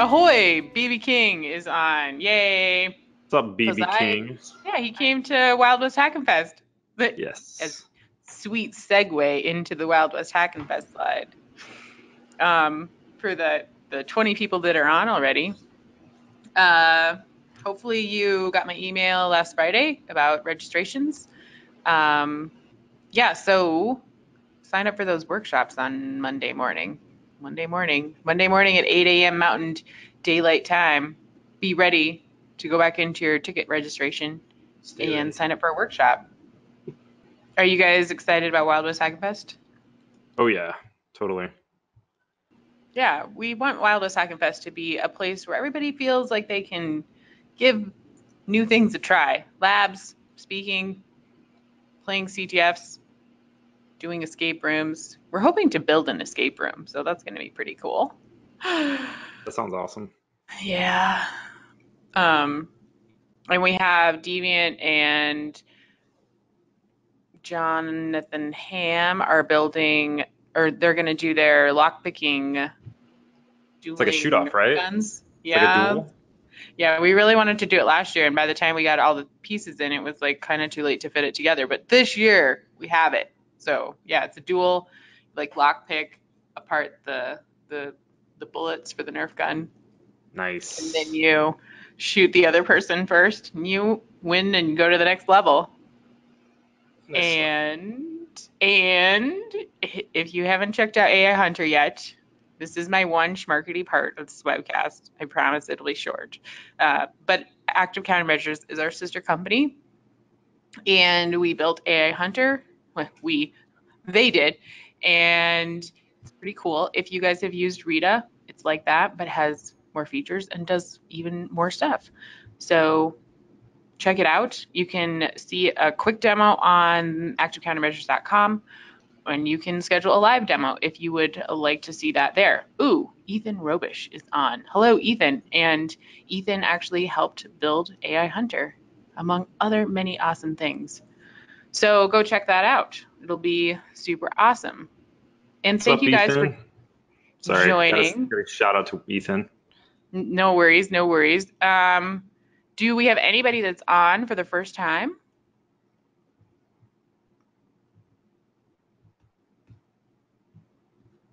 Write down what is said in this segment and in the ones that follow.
Ahoy! BB King is on. Yay! What's up, BB King? Yeah, he came to Wild West Hackenfest. But as Yes. sweet segue into the Wild West Hackenfest slide. For the 20 people that are on already. Hopefully you got my email last Friday about registrations. Yeah, so sign up for those workshops on Monday morning. Monday morning at 8 a.m. Mountain Daylight Time. Be ready to go back into your ticket registration and sign up for a workshop. Are you guys excited about Wild West Hackenfest? Oh yeah, totally. Yeah, we want Wild West Hackenfest to be a place where everybody feels like they can give new things a try. Labs, speaking, playing CTFs, doing escape rooms. We're hoping to build an escape room, so that's going to be pretty cool. That sounds awesome. Yeah. And we have Deviant and Jonathan Ham are building, or they're going to do their lockpicking It's like a shoot dueling off, right? guns. It's like a Yeah. duel. Yeah, we really wanted to do it last year, and by the time we got all the pieces in, it was like kind of too late to fit it together. But this year we have it. So yeah, it's a duel, like lockpick apart the bullets for the Nerf gun, Nice. and then you shoot the other person first, and you win and go to the next level. Nice. And if you haven't checked out AI Hunter yet, this is my one schmarkety part of this webcast. I promise it'll be short. But Active Countermeasures is our sister company, and we built AI Hunter. Well, they did, and it's pretty cool. If you guys have used Rita, it's like that, but has more features and does even more stuff. So check it out. You can see a quick demo on activecountermeasures.com, and you can schedule a live demo if you would like to see that there. Ooh, Ethan Robish is on. Hello, Ethan. And Ethan actually helped build AI Hunter, among other many awesome things. So go check that out. It'll be super awesome. And What's thank up, you guys Ethan? for Sorry, joining. got a shout out to Ethan. No worries, no worries. Do we have anybody that's on for the first time?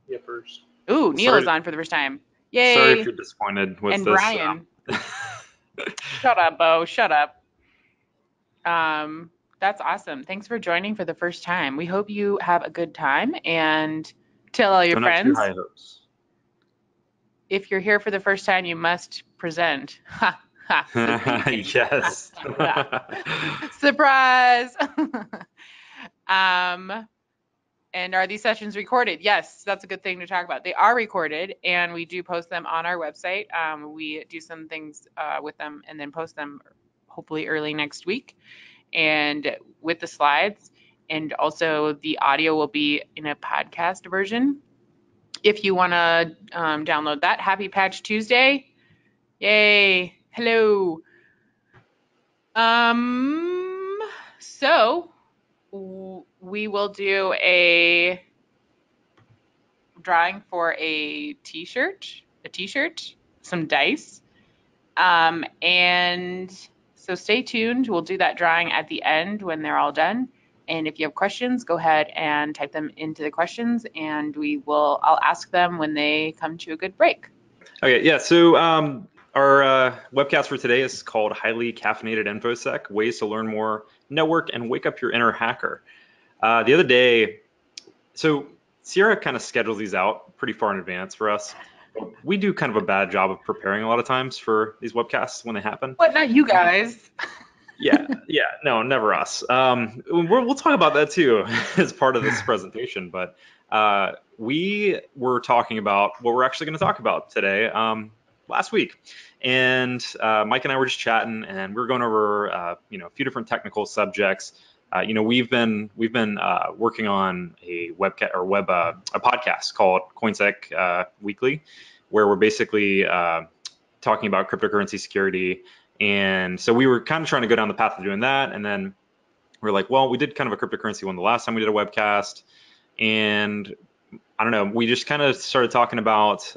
Yeah, first. Ooh, Neil is on for the first time. Yay! Sorry if you're disappointed with and this. Brian. Shut up, Beau. Shut up. That's awesome. Thanks for joining for the first time. We hope you have a good time and tell all your Don't have friends. too high hopes. If you're here for the first time, you must present. Ha, ha. Yes. Surprise. And are these sessions recorded? Yes, that's a good thing to talk about. They are recorded, and we do post them on our website. We do some things with them and then post them hopefully early next week, and with the slides. And also the audio will be in a podcast version. If you want to download that, Happy Patch Tuesday. Yay. Hello. So we will do a drawing for a t-shirt, some dice. And so stay tuned. We'll do that drawing at the end when they're all done. And if you have questions, go ahead and type them into the questions, and I'll ask them when they come to a good break. Okay, yeah, so our webcast for today is called Highly Caffeinated InfoSec, Ways to Learn More, Network, and Wake Up Your Inner Hacker. The other day, so Sierra kind of schedules these out pretty far in advance for us. We do kind of a bad job of preparing a lot of times for these webcasts when they happen. What, not you guys? Yeah, no, never us. We'll talk about that too as part of this presentation, but we were talking about what we're actually going to talk about today last week. And Mike and I were just chatting, and we were going over a few different technical subjects. We've been working on a podcast called CoinSec Weekly, where we're basically talking about cryptocurrency security. And so we were kind of trying to go down the path of doing that. And then we're like, well, we did kind of a cryptocurrency one the last time we did a webcast. And I don't know, we just kind of started talking about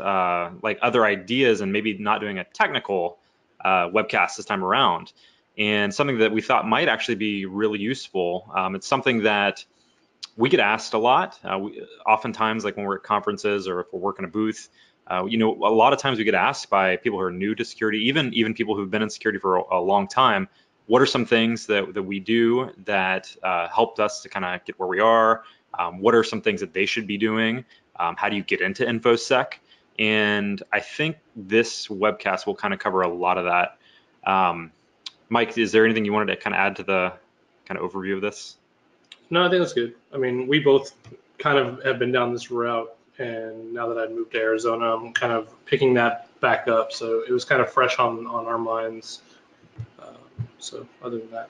like other ideas and maybe not doing a technical webcast this time around. And something that we thought might actually be really useful. It's something that we get asked a lot. Oftentimes, like when we're at conferences or if we're working a booth, you know, a lot of times we get asked by people who are new to security, even people who've been in security for a long time. What are some things that we do that helped us to kind of get where we are? What are some things that they should be doing? How do you get into InfoSec? And I think this webcast will kind of cover a lot of that. Mike, is there anything you wanted to kind of add to the kind of overview of this? No, I think that's good. I mean, we both kind of have been down this route, and now that I've moved to Arizona, I'm kind of picking that back up. So it was kind of fresh on our minds. So other than that.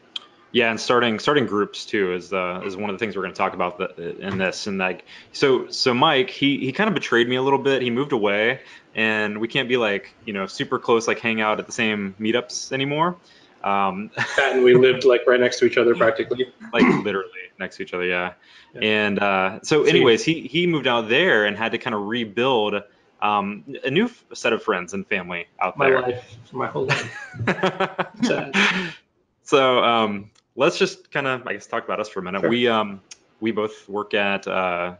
Yeah, and starting groups too is one of the things we're going to talk about in this. And like, so Mike, he kind of betrayed me a little bit. He moved away, and we can't be like, you know, super close, like hang out at the same meetups anymore. And we lived like right next to each other practically. Like literally next to each other, yeah. And so anyways, he moved out there and had to kind of rebuild a new set of friends and family out there. My whole life. Sad. So let's just kind of, I guess, talk about us for a minute. Sure. We both work at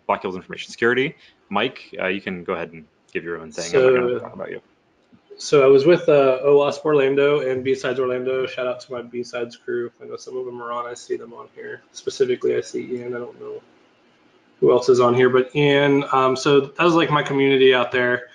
Black Hills Information Security. Mike, you can go ahead and give your own thing. I'm not going to talk about you. So I was with OWASP Orlando and B-Sides Orlando. Shout out to my B-Sides crew. I know some of them are on. I see them on here. Specifically, I see Ian. I don't know who else is on here, but Ian. So that was like my community out there.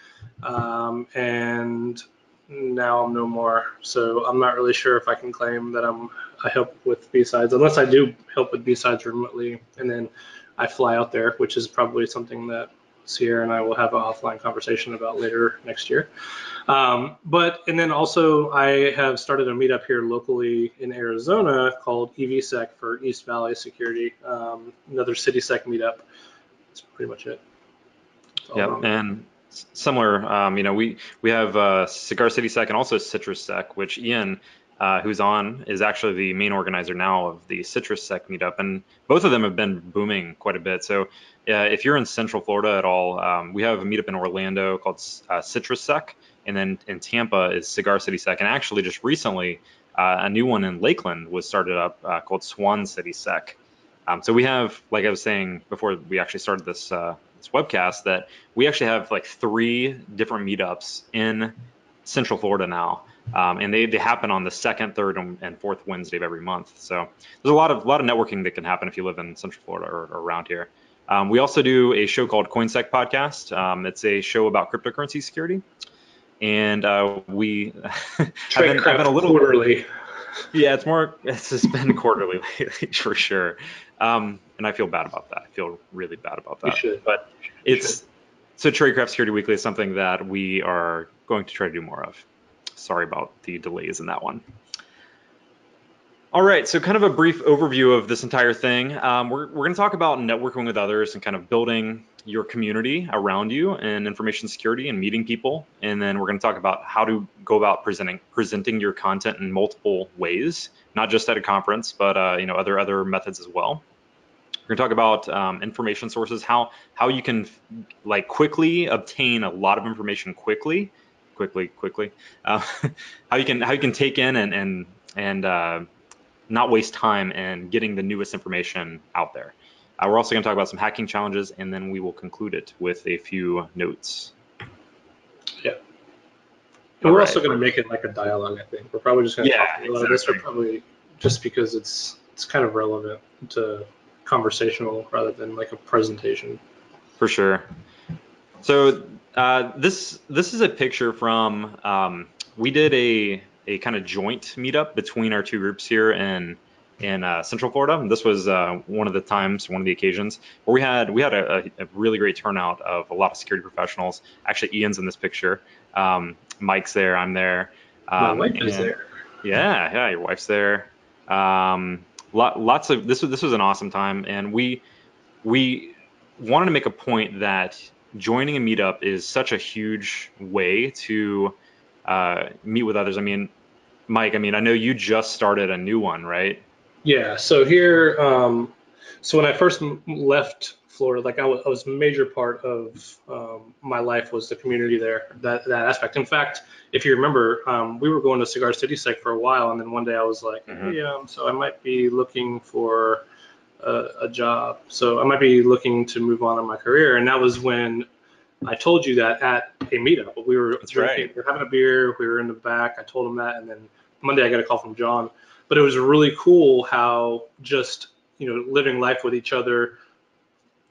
And now I'm no more. So I'm not really sure if I can claim that I help with B-Sides, unless I do help with B-Sides remotely. And then I fly out there, which is probably something that Sierra and I will have an offline conversation about later next year. And then also I have started a meetup here locally in Arizona called EVSec for East Valley Security, another CitySec meetup. That's pretty much it. Yeah, and similar, you know, we have Cigar City Sec and also Citrus Sec, which Ian, who's on, is actually the main organizer now of the Citrus Sec meetup, and both of them have been booming quite a bit. So if you're in Central Florida at all, we have a meetup in Orlando called Citrus Sec, and then in Tampa is Cigar City Sec, and actually just recently a new one in Lakeland was started up called Swan City Sec. So we have, like I was saying before we actually started this webcast, that we actually have like 3 different meetups in Central Florida now, and they happen on the 2nd, 3rd, and 4th Wednesday of every month. So there's a lot of networking that can happen if you live in Central Florida or around here. We also do a show called CoinSec Podcast. It's a show about cryptocurrency security, and we I've been a little quarterly. Yeah, it's just been quarterly lately for sure. And I feel bad about that. I feel really bad about that. You should. But so Tradecraft Security Weekly is something that we are going to try to do more of. Sorry about the delays in that one. All right, so kind of a brief overview of this entire thing. We're going to talk about networking with others and kind of building your community around you and information security and meeting people. And then we're going to talk about how to go about presenting your content in multiple ways, not just at a conference, but you know, other methods as well. We're going to talk about information sources, how you can like quickly obtain a lot of information quickly. How you can take in and not waste time in getting the newest information out there. We're also going to talk about some hacking challenges, and then we will conclude it with a few notes. Yeah. And we're also going to make it like a dialogue, I think. We're probably just going to talk a lot of this, probably just because it's kind of relevant to conversational rather than like a presentation. For sure. So this is a picture from, we did a kind of joint meetup between our 2 groups here in Central Florida. And this was one of the occasions where we had a really great turnout of a lot of security professionals. Actually, Ian's in this picture. Mike's there. I'm there. My wife is there. Yeah, your wife's there. Lots of this was an awesome time, and we wanted to make a point that joining a meetup is such a huge way to meet with others. I mean, Mike, I know you just started a new one, right? Yeah. So here, So when I first left Florida, like I was a major part of my life was the community there, that aspect. In fact, if you remember, we were going to Cigar City Sec for a while, and then one day I was like, hey, so I might be looking for a job. So I might be looking to move on in my career. And that was when I told you that at a meetup. We were drinking, we were having a beer, we were in the back. I told him that, and then Monday I got a call from John. But it was really cool how just living life with each other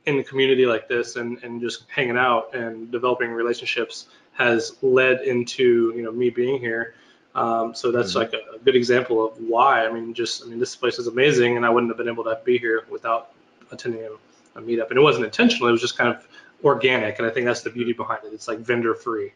in a community like this and just hanging out and developing relationships has led into me being here. So that's like a good example of why. I mean, this place is amazing, and I wouldn't have been able to be here without attending a meetup. And it wasn't intentional; it was just kind of organic. And I think that's the beauty behind it. It's like vendor free.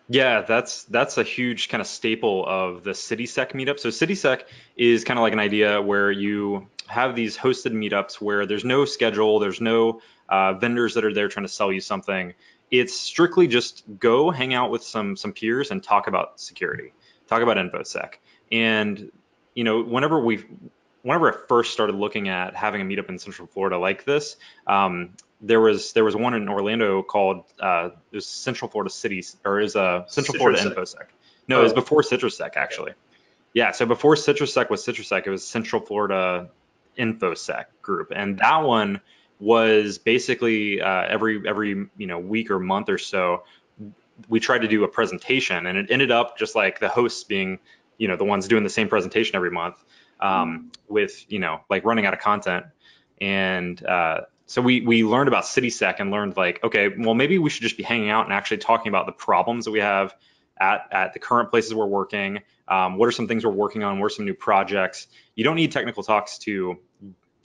Yeah, that's a huge kind of staple of the CitySec meetup. So CitySec is kind of like an idea where you have these hosted meetups where there's no schedule, there's no vendors that are there trying to sell you something. It's strictly just go hang out with some peers and talk about security, talk about InfoSec. And whenever I first started looking at having a meetup in Central Florida like this, there was one in Orlando called it was Central Florida Cities, or is Central Florida InfoSec. No, it was before CitrusSec actually. Yeah, so before CitrusSec was CitrusSec, it was Central Florida InfoSec group, and that one was basically every week or month or so we tried to do a presentation, and it ended up just like the hosts being the ones doing the same presentation every month, with like running out of content. And so we learned about CitySec and learned like, okay, well, maybe we should just be hanging out and actually talking about the problems that we have at the current places we're working. What are some things we're working on? What are some new projects? You don't need technical talks to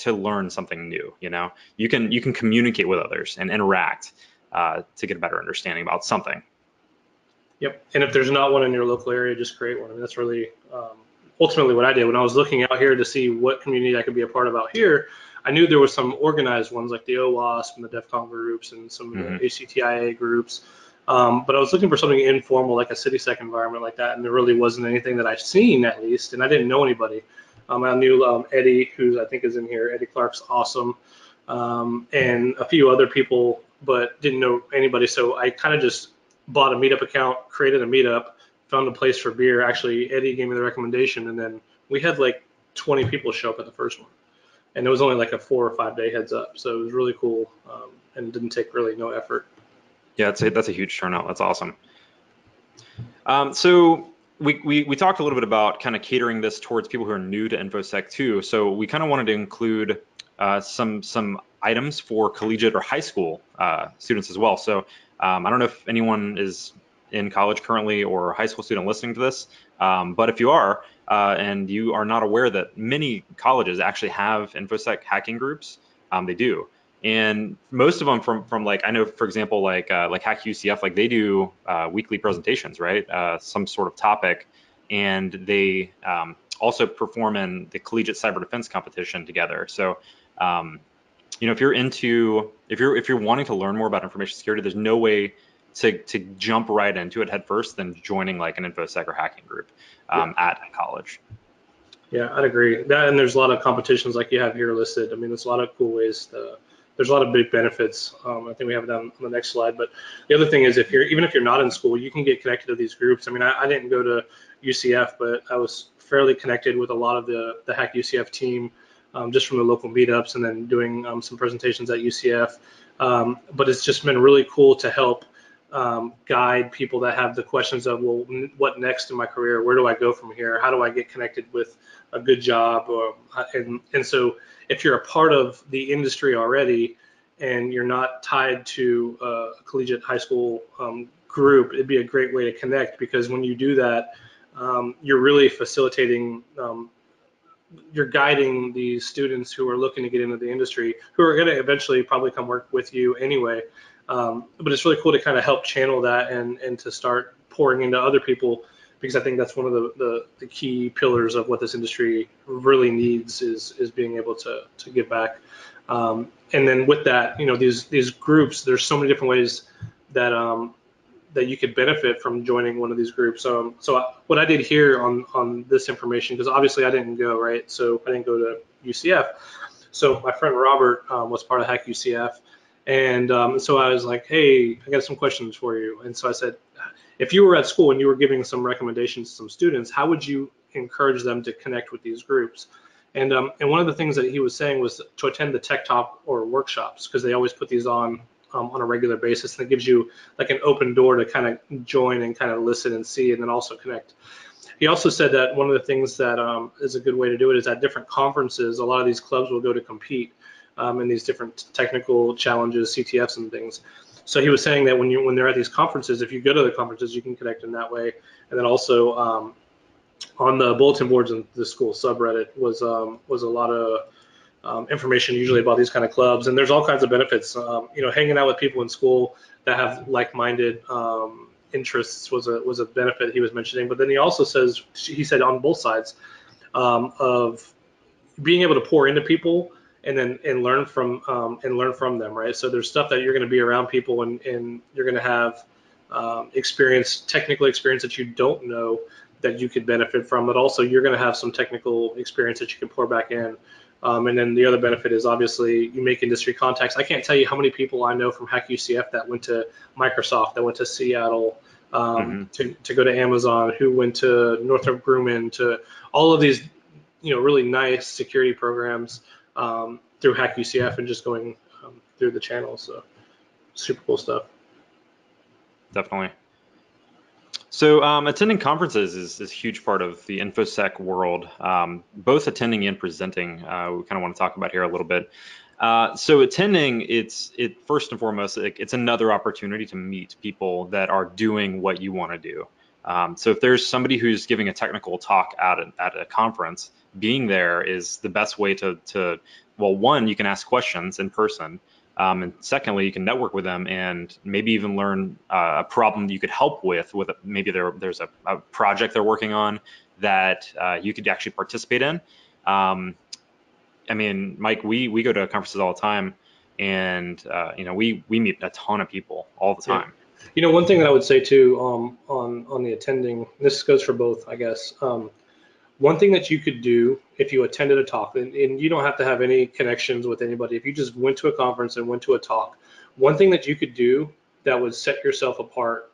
learn something new. You can communicate with others and interact to get a better understanding about something. Yep. And if there's not one in your local area, just create one. I mean, that's really ultimately what I did when I was looking out here to see what community I could be a part of out here. I knew there was some organized ones like the OWASP and the DEF CON groups and some of the ACTIA groups. But I was looking for something informal, like a CitySec environment like that, and there really wasn't anything that I've seen, at least, and I didn't know anybody. I knew Eddie, who I think is in here. Eddie Clark's awesome, and a few other people, but didn't know anybody. So I kind of just bought a meetup account, created a meetup, found a place for beer. Actually, Eddie gave me the recommendation, and then we had like 20 people show up at the first one. And it was only like a 4 or 5 day heads up. So it was really cool, and didn't take really no effort. Yeah, that's a huge turnout. That's awesome. So we talked a little bit about kind of catering this towards people who are new to InfoSec too. So we kind of wanted to include some items for collegiate or high school students as well. So I don't know if anyone is in college currently or a high school student listening to this, but if you are and you are not aware that many colleges actually have InfoSec hacking groups, they do. And most of them from like, I know, for example, like Hack UCF, like they do weekly presentations, right? Some sort of topic, and they also perform in the Collegiate Cyber Defense competition together. So, if you're wanting to learn more about information security, there's no way to jump right into it head first than joining like an InfoSec or hacking group at college. Yeah, I'd agree. That, and there's a lot of competitions like you have here listed. I mean, there's a lot of cool ways there's a lot of big benefits. I think we have it on the next slide. But the other thing is, even if you're not in school, you can get connected to these groups. I mean, I didn't go to UCF, but I was fairly connected with a lot of the Hack UCF team, just from the local meetups, and then doing some presentations at UCF. But it's just been really cool to help guide people that have the questions of, well, what next in my career? Where do I go from here? How do I get connected with a good job? And so if you're a part of the industry already and you're not tied to a collegiate high school group, it'd be a great way to connect, because when you do that, you're really facilitating, you're guiding these students who are looking to get into the industry, who are going to eventually probably come work with you anyway. But it's really cool to kind of help channel that and to start pouring into other people, because I think that's one of the key pillars of what this industry really needs is being able to give back. And then with that, these groups, there's so many different ways that you could benefit from joining one of these groups. So what I did here on this information, because obviously I didn't go, right? So I didn't go to UCF. So my friend Robert was part of Hack UCF, and so I was like, hey, I got some questions for you. And so I said, if you were at school and you were giving some recommendations to some students, how would you encourage them to connect with these groups? And one of the things that he was saying was to attend the tech talk or workshops, because they always put these on a regular basis, and it gives you like an open door to kind of join and kind of listen and see, and then also connect. He also said that one of the things that is a good way to do it is at different conferences, a lot of these clubs will go to compete in these different technical challenges, CTFs and things. So he was saying that when they're at these conferences, if you go to the conferences, you can connect in that way. And then also on the bulletin boards in the school subreddit was a lot of information usually about these kind of clubs. And there's all kinds of benefits. Hanging out with people in school that have like-minded interests was a benefit he was mentioning. But then he said on both sides of being able to pour into people and learn from them, right? So there's stuff that you're going to be around people and you're going to have technical experience that you don't know that you could benefit from, but also you're going to have some technical experience that you can pour back in. And then the other benefit is obviously you make industry contacts. I can't tell you how many people I know from Hack UCF that went to Microsoft, that went to Seattle, to go to Amazon, who went to Northrop Grumman, to all of these, really nice security programs through Hack UCF and just going through the channel. So super cool stuff. Definitely. So attending conferences is a huge part of the InfoSec world, both attending and presenting. We kind of want to talk about here a little bit. So attending, it first and foremost, it's another opportunity to meet people that are doing what you want to do. So if there's somebody who's giving a technical talk at a conference, being there is the best way to well, one, you can ask questions in person. And secondly, you can network with them and maybe even learn a problem that you could help with maybe there's a project they're working on that you could actually participate in. I mean, Mike, we go to conferences all the time, and we meet a ton of people all the time. Yeah. One thing that I would say too on the attending, this goes for both, I guess. One thing that you could do if you attended a talk, and you don't have to have any connections with anybody, if you just went to a conference and went to a talk, one thing that you could do that would set yourself apart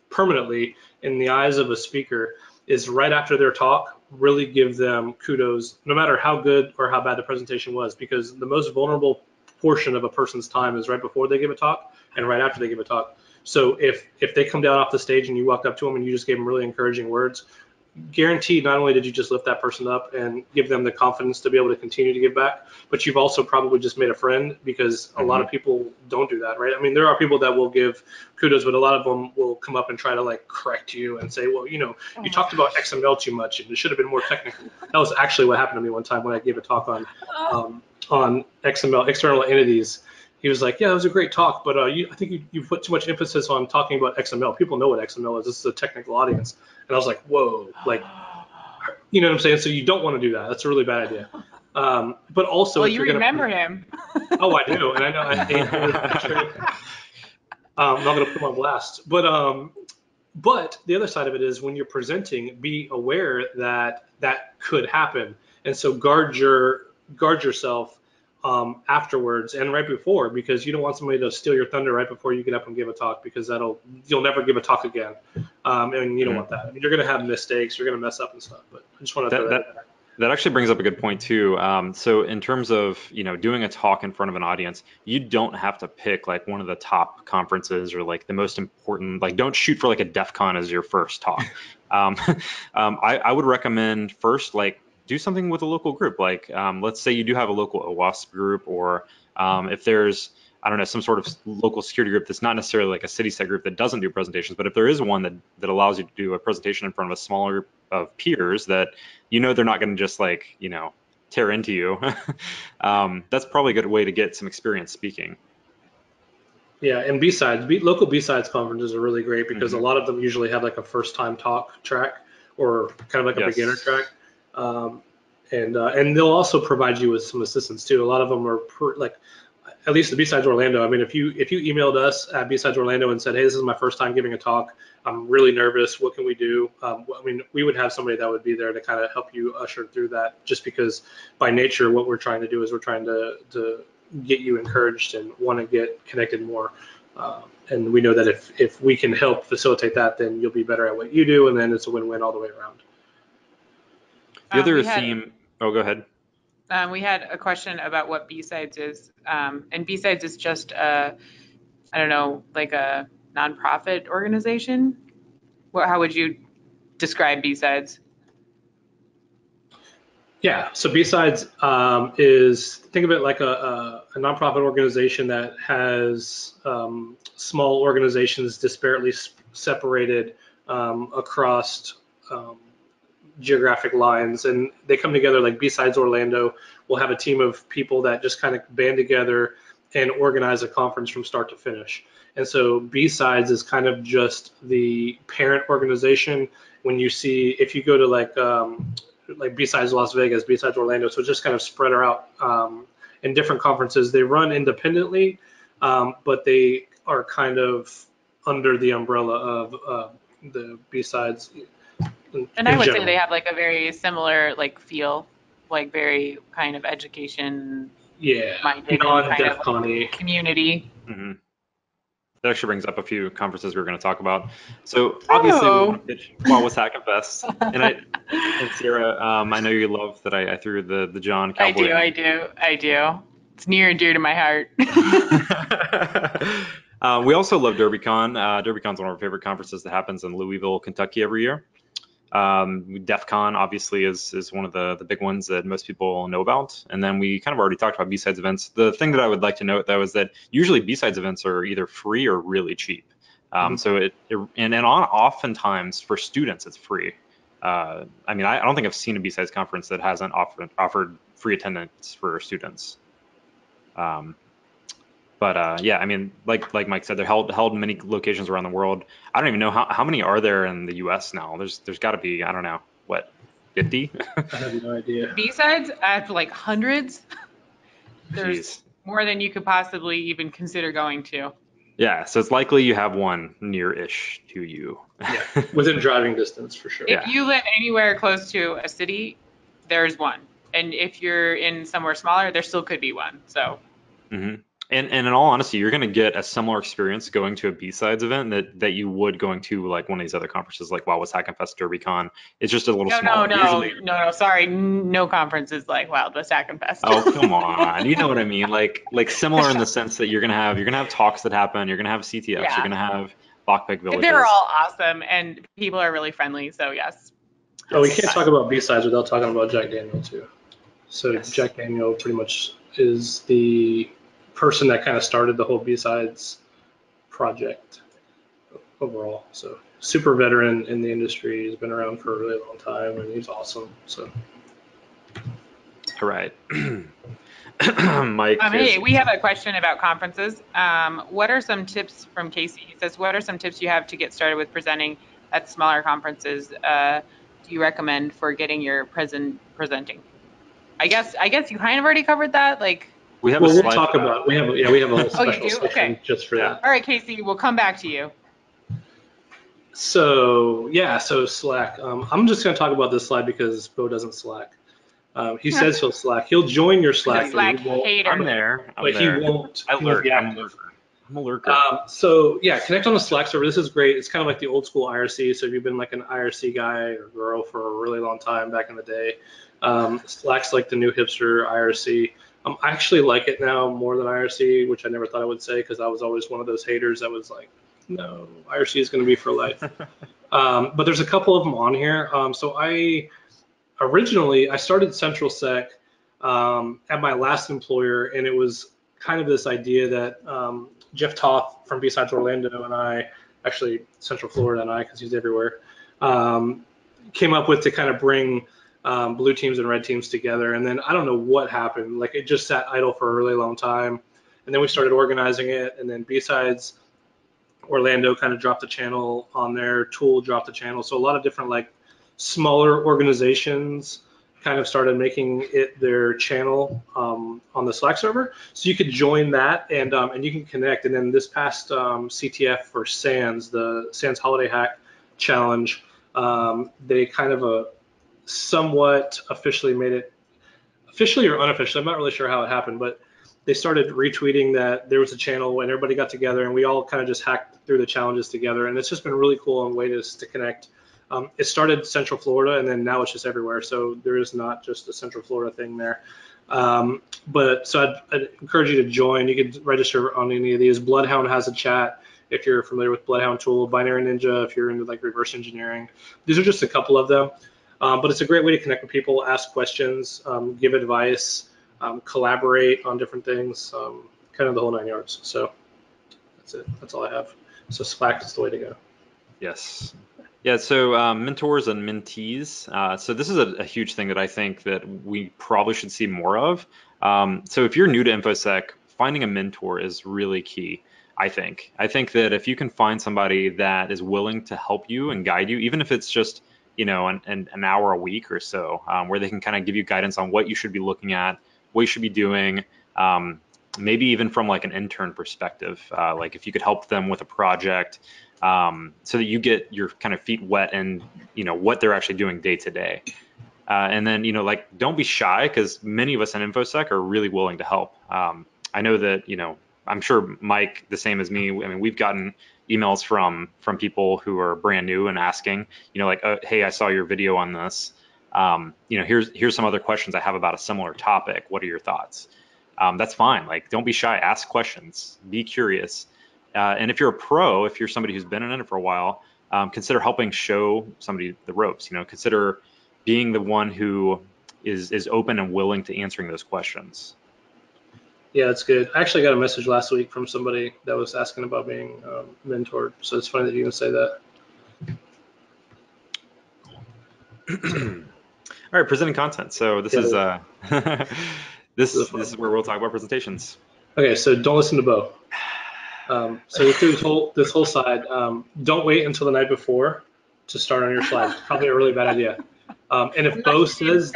permanently in the eyes of a speaker is right after their talk, really give them kudos, no matter how good or how bad the presentation was, because the most vulnerable portion of a person's time is right before they give a talk and right after they give a talk. So if they come down off the stage and you walked up to them and you just gave them really encouraging words, guaranteed not only did you just lift that person up and give them the confidence to be able to continue to give back, but you've also probably just made a friend, because a lot of people don't do that, right? I mean, there are people that will give kudos, but a lot of them will come up and try to like correct you and say, well, you talked about XML too much and it should have been more technical. That was actually what happened to me one time when I gave a talk on XML, external entities. He was like, yeah, it was a great talk, but I think you put too much emphasis on talking about XML. People know what XML is. This is a technical audience. And I was like, whoa, like, you know what I'm saying? So you don't want to do that. That's a really bad idea. But also, well, if you you're remember him. Oh, I do. And I know I'm not going to put him on blast. But the other side of it is when you're presenting, be aware that that could happen. And so guard yourself afterwards and right before, because you don't want somebody to steal your thunder right before you get up and give a talk, because you'll never give a talk again. And you don't want that. I mean, you're going to have mistakes, you're going to mess up and stuff, but I just want to throw that. That actually brings up a good point too. So in terms of, doing a talk in front of an audience, you don't have to pick like one of the top conferences or like the most important, like don't shoot for like a DEF CON as your first talk. I would recommend first, like, do something with a local group. Like, let's say you do have a local OWASP group, or if there's, I don't know, some sort of local security group that's not necessarily like a CitySec group that doesn't do presentations, but if there is one that allows you to do a presentation in front of a smaller group of peers that they're not going to just like, tear into you, that's probably a good way to get some experience speaking. Yeah, and local B-sides conferences are really great because a lot of them usually have like a first-time talk track or kind of like a beginner track. And they'll also provide you with some assistance too. A lot of them are at least the B-Sides Orlando, I mean, if you emailed us at B-Sides Orlando and said, hey, this is my first time giving a talk, I'm really nervous, what can we do? I mean, we would have somebody that would be there to kind of help you usher through that, just because by nature, what we're trying to do is we're trying to get you encouraged and want to get connected more. And we know that if we can help facilitate that, then you'll be better at what you do, and then it's a win-win all the way around. The other theme, oh, go ahead. We had a question about what B-Sides is, and B-Sides is just a, I don't know, like a nonprofit organization. How would you describe B-Sides? Yeah, so B-Sides is, think of it like a nonprofit organization that has small organizations disparately separated across geographic lines, and they come together. Like B-Sides Orlando will have a team of people that just kind of band together and organize a conference from start to finish. And so B-Sides is kind of just the parent organization. When you see, if you go to like B-Sides Las Vegas, B-Sides Orlando, so it's just kind of spread out in different conferences. They run independently, but they are kind of under the umbrella of the B-Sides. And I would say they have like a very similar like feel, like very kind of education minded kind of like community. Mm-hmm. That actually brings up a few conferences we were going to talk about. So obviously we want to pitch What's Hacking Fest, and Sierra, I know you love that I threw the John Cowboy. I do. It's near and dear to my heart. We also love DerbyCon. DerbyCon's one of our favorite conferences that happens in Louisville, Kentucky every year. DEF CON obviously is one of the big ones that most people know about. And then we kind of already talked about B-Sides events. The thing that I would like to note, though, is that usually B-Sides events are either free or really cheap. So oftentimes for students, it's free. I mean, I don't think I've seen a B-Sides conference that hasn't offered free attendance for students. Yeah, I mean, like Mike said, they're held in many locations around the world. I don't even know how many are there in the U.S. now. There's got to be, I don't know, what, 50? I have no idea. B-Sides, I have like hundreds. There's Jeez. more than you could possibly even consider going to. Yeah, so it's likely you have one near-ish to you. Yeah, within driving distance for sure. If you live anywhere close to a city, there's one. And if you're in somewhere smaller, there still could be one. So. Mm-hmm. And in all honesty, you're going to get a similar experience going to a B-Sides event that you would going to like one of these other conferences like What's Hacking Fest, DerbyCon. It's just a little smaller. No, sorry. No conference is like What's Hacking Fest. Oh, come on. You know what I mean? Like similar in the sense that you're going to have talks that happen. You're going to have CTFs. Yeah. You're going to have lockpick villages. They're all awesome and people are really friendly. So yes. Oh, we can't talk about B-Sides without talking about Jack Daniel too. So yes. Jack Daniel pretty much is the person that kind of started the whole B-Sides project overall. So super veteran in the industry. He's been around for a really long time and he's awesome. So. All right. Mike. Hey, we have a question about conferences. What are some tips from Casey? He says, what are some tips you have to get started with presenting at smaller conferences? Do you recommend for getting your presenting? I guess you kind of already covered that. Like, we'll talk about. We have a whole special section just for that. All right, Casey, we'll come back to you. So Slack. I'm just going to talk about this slide because Beau doesn't Slack. He says he'll Slack. He'll join your Slack. Slack hater. I'm there. He won't. I'm a lurker. So yeah, connect on the Slack server. This is great. It's kind of like the old school IRC. So if you've been like an IRC guy or girl for a really long time back in the day, Slack's like the new hipster IRC. I actually like it now more than IRC, which I never thought I would say because I was always one of those haters that was like, no, IRC is going to be for life. But there's a couple of them on here. So I started CentralSec at my last employer, and it was kind of this idea that Jeff Toth from B-Sides Orlando and I, actually Central Florida and I, because he's everywhere, came up with to kind of bring blue teams and red teams together. And then I don't know what happened. Like it just sat idle for a really long time. And then we started organizing it. And then B-Sides Orlando kind of dropped the channel on there. Tool dropped the channel. So a lot of different like smaller organizations kind of started making it their channel on the Slack server, so you could join that and you can connect. And then this past CTF for SANS, the SANS Holiday Hack Challenge, they kind of somewhat officially made it, officially or unofficially, I'm not really sure how it happened, but they started retweeting that there was a channel and everybody got together and we all kind of just hacked through the challenges together. And it's just been really cool and way to connect. It started Central Florida and then now it's just everywhere. So there is not just a Central Florida thing there. But so I'd encourage you to join. You can register on any of these. Bloodhound has a chat if you're familiar with Bloodhound tool, Binary Ninja if you're into like reverse engineering. These are just a couple of them. But it's a great way to connect with people, ask questions, give advice, collaborate on different things, kind of the whole 9 yards. So that's it. That's all I have. So Slack is the way to go. Yes. Yeah, so mentors and mentees. So this is a huge thing that I think that we probably should see more of. So if you're new to InfoSec, finding a mentor is really key, I think. I think that if you can find somebody that is willing to help you and guide you, even if it's just, you know, an hour a week or so, where they can kind of give you guidance on what you should be looking at, what you should be doing, maybe even from like an intern perspective, like if you could help them with a project, so that you get your kind of feet wet and, you know, what they're actually doing day to day. And then, you know, like, don't be shy, because many of us in InfoSec are really willing to help. I know that, you know, I'm sure Mike, the same as me. I mean, we've gotten emails from people who are brand new and asking, you know, like, hey, I saw your video on this. You know, here's some other questions I have about a similar topic. What are your thoughts? That's fine. Like, don't be shy. Ask questions. Be curious. And if you're a pro, if you're somebody who's been in it for a while, consider helping show somebody the ropes. You know, consider being the one who is open and willing to answering those questions. Yeah, that's good. I actually got a message last week from somebody that was asking about being mentored. So it's funny that you can say that. All right, presenting content. So this is this is where we'll talk about presentations. Okay, so don't listen to Beau. So this whole side, don't wait until the night before to start on your slides. Probably a really bad idea. And if Beau says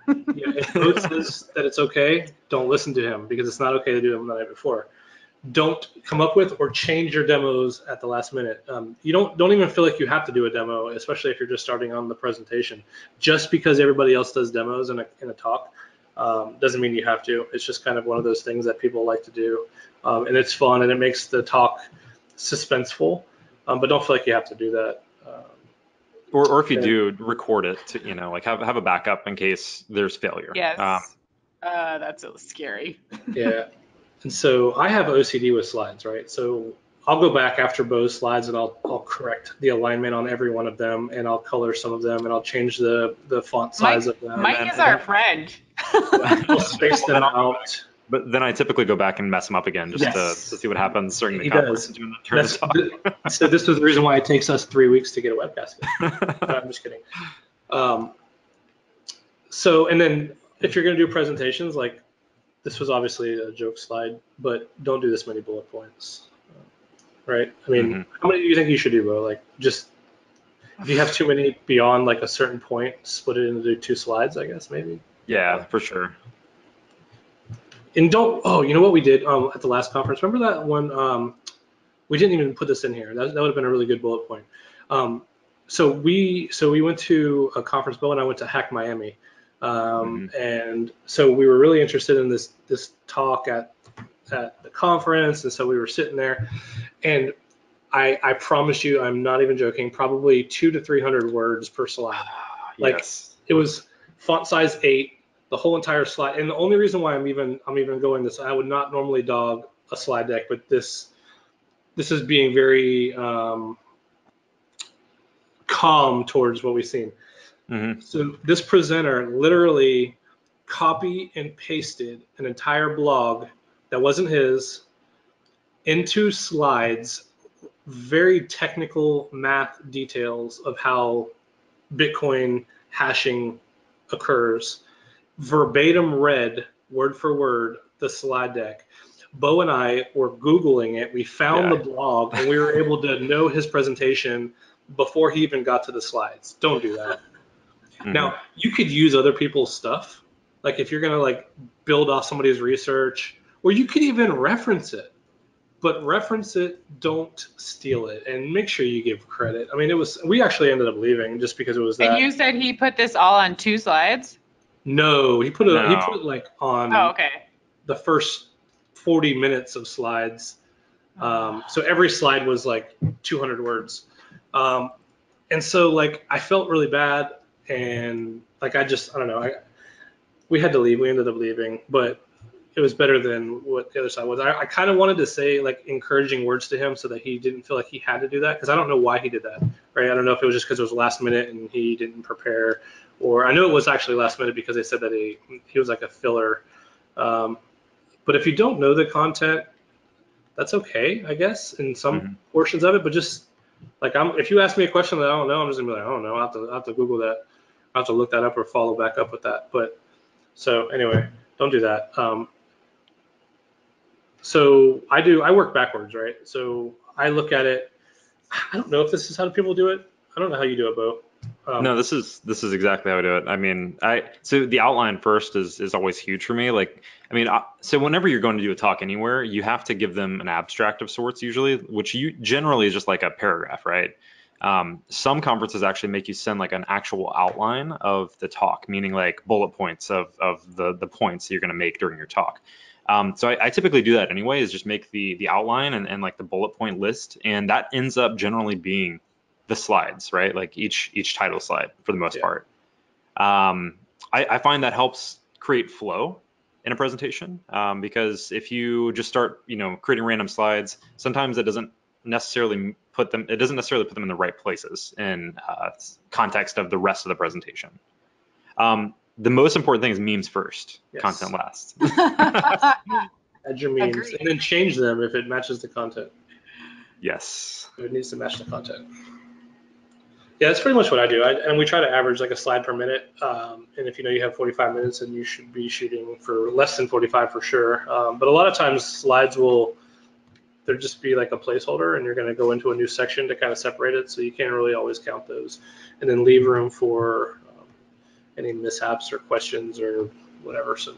if Beau says that it's okay, don't listen to him, because it's not okay to do them the night before. Don't come up with or change your demos at the last minute. You don't even feel like you have to do a demo, especially if you're just starting on the presentation. Just because everybody else does demos in a talk doesn't mean you have to. It's just kind of one of those things that people like to do, and it's fun and it makes the talk suspenseful. But don't feel like you have to do that. Or if you do, record it to, you know, like have a backup in case there's failure. Yes. That's so scary. Yeah. And so I have OCD with slides, right? So I'll go back after Beau's slides and I'll correct the alignment on every one of them, and I'll color some of them, and I'll change the font size of them. Mike is our friend. I'll space them out. But then I typically go back and mess them up again just to see what happens during the conference. So this was the reason why it takes us 3 weeks to get a webcast. No, I'm just kidding. So, and then if you're going to do presentations, like, this was obviously a joke slide, but don't do this many bullet points, right? I mean, how many do you think you should do, Beau? Like, just, if you have too many beyond like a certain point, split it into 2 slides, I guess, maybe. Yeah, for sure. And you know what we did at the last conference? Remember that one? We didn't even put this in here. That would have been a really good bullet point. So we went to a conference. Beau and I went to Hack Miami, and so we were really interested in this talk at the conference, and so we were sitting there, and I promise you, I'm not even joking, probably 200 to 300 words per slide. Like, yes. It was font size 8. The whole entire slide, and the only reason why I'm even going this, I would not normally dog a slide deck, but this is being very calm towards what we've seen. So this presenter literally copy and pasted an entire blog that wasn't his into slides, very technical math details of how Bitcoin hashing occurs. Verbatim read, word for word, the slide deck. Beau and I were Googling it. We found the blog, and we were able to know his presentation before he even got to the slides. Don't do that. Now, you could use other people's stuff. Like if you're going to like build off somebody's research, or you could even reference it, but reference it, don't steal it, and make sure you give credit. I mean, we actually ended up leaving just because it was And that. you said he put this all on 2 slides? No, he put No. it like Oh, on okay. the first 40 minutes of slides. So every slide was like 200 words. And so like I felt really bad, and like I don't know, we had to leave. We ended up leaving, but it was better than what the other side was. I kind of wanted to say like encouraging words to him so that he didn't feel like he had to do that, because I don't know why he did that, right? I don't know if it was just because it was last minute and he didn't prepare, or I know it was actually last minute because they said that he was like a filler. But if you don't know the content, that's okay, I guess, in some portions of it. But just like if you ask me a question that I don't know, I'm just gonna be like, I don't know. I have to Google that. I have to look that up or follow back up with that. But so anyway, don't do that. So I work backwards, right? So I look at it. I don't know if this is how people do it. I don't know how you do it, Bo. No, this is exactly how I do it. I mean, so the outline first is always huge for me. Like, I mean, so whenever you're going to do a talk anywhere, you have to give them an abstract of sorts usually, which you generally is just like a paragraph, right? Some conferences actually make you send like an actual outline of the talk, meaning like bullet points of the points you're going to make during your talk. So I typically do that anyway, is just make the outline and like the bullet point list, and that ends up generally being the slides, right? Like each title slide for the most part. I find that helps create flow in a presentation, because if you just start, creating random slides, sometimes it doesn't necessarily put them in the right places in context of the rest of the presentation. The most important thing is memes first, content last. Add your memes. Agreed. And then change them if it matches the content. Yes. It needs to match the content. Yeah, that's pretty much what I do. And we try to average like a slide per minute. And if you have 45 minutes, then you should be shooting for less than 45 for sure. But a lot of times slides they'll just be like a placeholder, and you're going to go into a new section to kind of separate it. So you can't really always count those, and then leave room for any mishaps or questions or whatever. So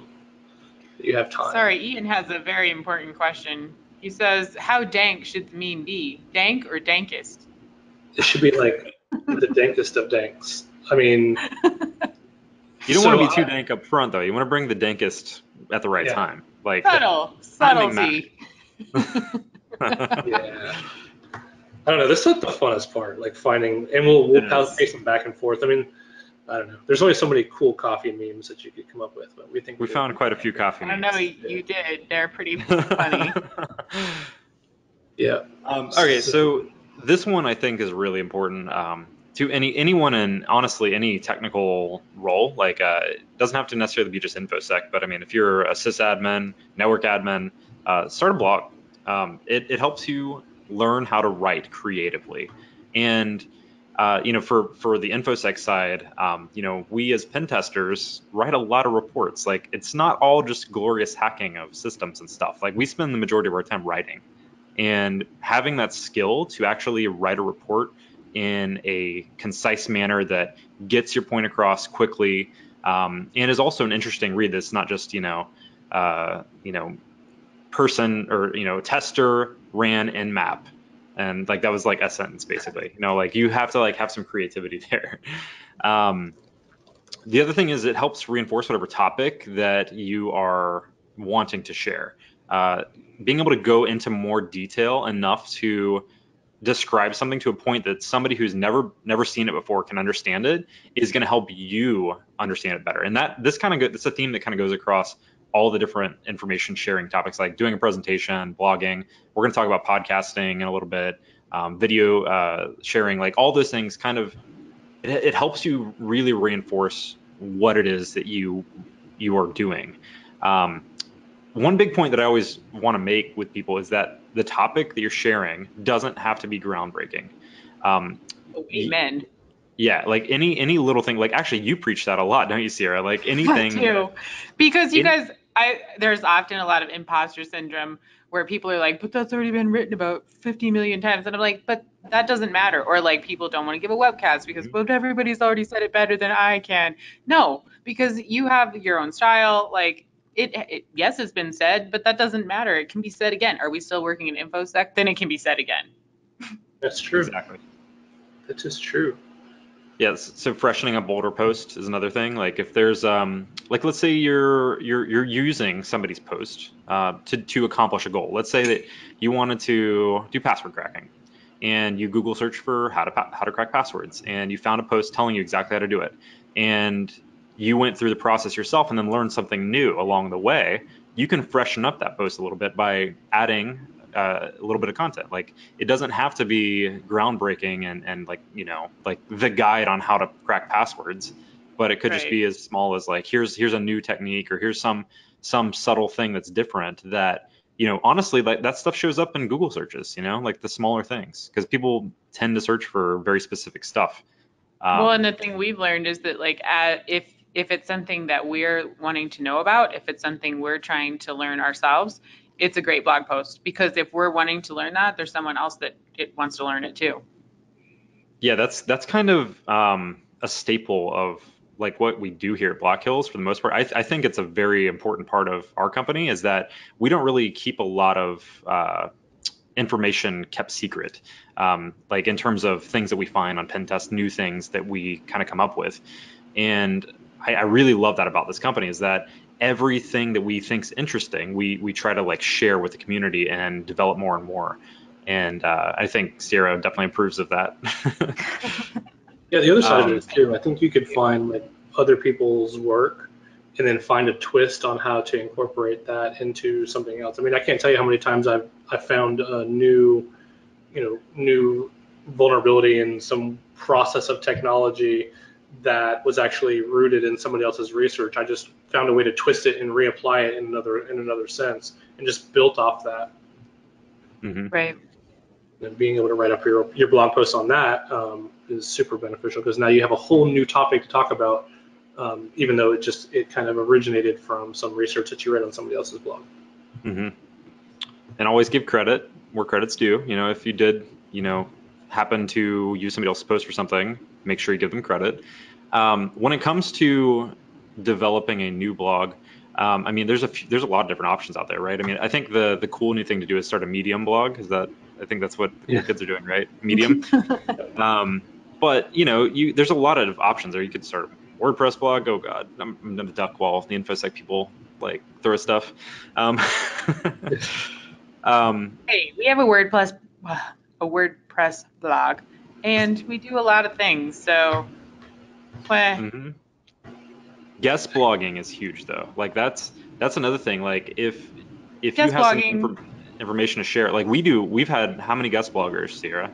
you have time. Sorry, Ian has a very important question. He says, how dank should the meme be? Dank or dankest? It should be like the dankest of danks. I mean, you don't want to be too dank up front, though. You want to bring the dankest at the right time. Like subtlety. Yeah. I don't know. This is the funnest part, like finding, and we'll pace them back and forth. I mean, I don't know. There's only so many cool coffee memes that you could come up with, but we found quite a few coffee memes. I know you did. They're pretty funny. Yeah. Okay, so this one I think is really important to anyone in honestly any technical role. Like, it doesn't have to necessarily be just InfoSec, but I mean, if you're a sysadmin, network admin, start a blog. It helps you learn how to write creatively, and for the InfoSec side, we as pen testers write a lot of reports. Like, it's not all just glorious hacking of systems and stuff. Like, we spend the majority of our time writing, and having that skill to actually write a report in a concise manner that gets your point across quickly, and is also an interesting read. That's not just person or tester ran nmap, and like that was like a sentence basically. Like you have to like have some creativity there. The other thing is it helps reinforce whatever topic that you are wanting to share. Being able to go into more detail enough to describe something to a point that somebody who's never seen it before can understand it is going to help you understand it better. And it's a theme that kind of goes across all the different information sharing topics, like doing a presentation, blogging. We're going to talk about podcasting in a little bit, video sharing, like all those things. Kind of, it helps you really reinforce what it is that you are doing. One big point that I always want to make with people is that the topic that you're sharing doesn't have to be groundbreaking. Amen. Yeah, like any little thing. Like, actually, you preach that a lot, don't you, Sierra? Like anything. I do. Because there's often a lot of imposter syndrome where people are like, but that's already been written about 50 million times. And I'm like, but that doesn't matter. Or like people don't want to give a webcast because, Mhm. well, everybody's already said it better than I can. No, because you have your own style. Like yes, it's been said, but that doesn't matter. It can be said again. Are we still working in InfoSec? Then it can be said again. That's true. Exactly. That is true. Yes, so freshening up older post is another thing. Like if there's like let's say you're using somebody's post to accomplish a goal. Let's say that you wanted to do password cracking, and you Google search for how to crack passwords, and you found a post telling you exactly how to do it, and you went through the process yourself and then learned something new along the way. You can freshen up that post a little bit by adding a little bit of content. Like it doesn't have to be groundbreaking and like like the guide on how to crack passwords, but it could just Right. be as small as like here's a new technique, or here's some subtle thing that's different that honestly, like that stuff shows up in Google searches, like the smaller things, because people tend to search for very specific stuff. Well, and um, the thing we've learned is that like if it's something that we're wanting to know about, if it's something we're trying to learn ourselves, it's a great blog post because if we're wanting to learn that, there's someone else that it wants to learn it too. yeah, that's kind of a staple of like what we do here at Black Hills for the most part. I think it's a very important part of our company is that we don't really keep a lot of information kept secret, like in terms of things that we find on pen test, new things that we kind of come up with. And I really love that about this company is that everything that we think's interesting, we try to like share with the community and develop more and more. And I think Sierra definitely approves of that. Yeah, the other side of it um, is too. I think you could find like other people's work and then find a twist on how to incorporate that into something else. I mean, I can't tell you how many times I've found a new vulnerability in some process of technology that was actually rooted in somebody else's research. I just found a way to twist it and reapply it in another sense, and just built off that. mhm. Right. And being able to write up your blog post on that is super beneficial because now you have a whole new topic to talk about, even though it kind of originated from some research that you read on somebody else's blog. Hmm. And always give credit where credit's due. If you did, happen to use somebody else's post for something, make sure you give them credit. When it comes to developing a new blog, I mean, there's a lot of different options out there, right? I mean, I think the cool new thing to do is start a Medium blog. I think that's what the cool Yeah. kids are doing, right? Medium. Um, but there's a lot of options there. You could start a WordPress blog. Oh God, I'm gonna duck while the InfoSec people like throw stuff. Um, Hey, we have a WordPress blog, and we do a lot of things. So, well, mhm. Guest blogging is huge though. Like that's another thing. Like if you guest have some blogging. information to share, like we do, we've had how many guest bloggers, Sierra?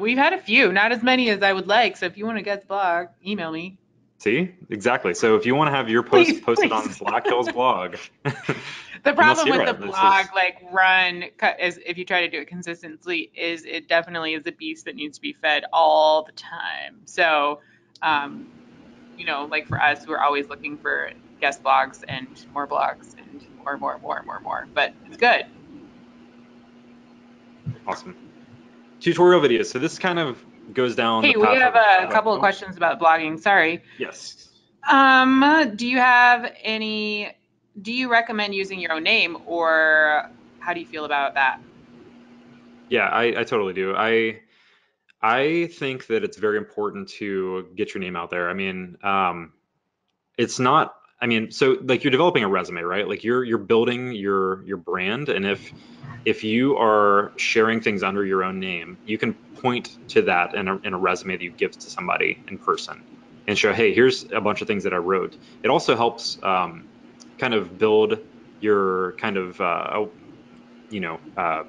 We've had a few, not as many as I would like. So if you want to guest blog, email me, See, exactly. So if you want to have your post please, posted on please. Black Hills blog, The email problem with the Sierra. This blog, is like is if you try to do it consistently, is it definitely is a beast that needs to be fed all the time. So, um, like for us, we're always looking for guest blogs and more. But it's good. awesome. Tutorial videos. So this kind of goes down the Hey, we path have of a couple of oh, questions about blogging. Sorry. yes. Do you have any? Do you recommend using your own name, or how do you feel about that? Yeah, I totally do. I think that it's very important to get your name out there. I mean, it's not, I mean, so like you're developing a resume, right? Like you're building your brand, and if you are sharing things under your own name, you can point to that in a resume that you give to somebody in person and show, hey, here's a bunch of things that I wrote. It also helps kind of build your kind of you know uh,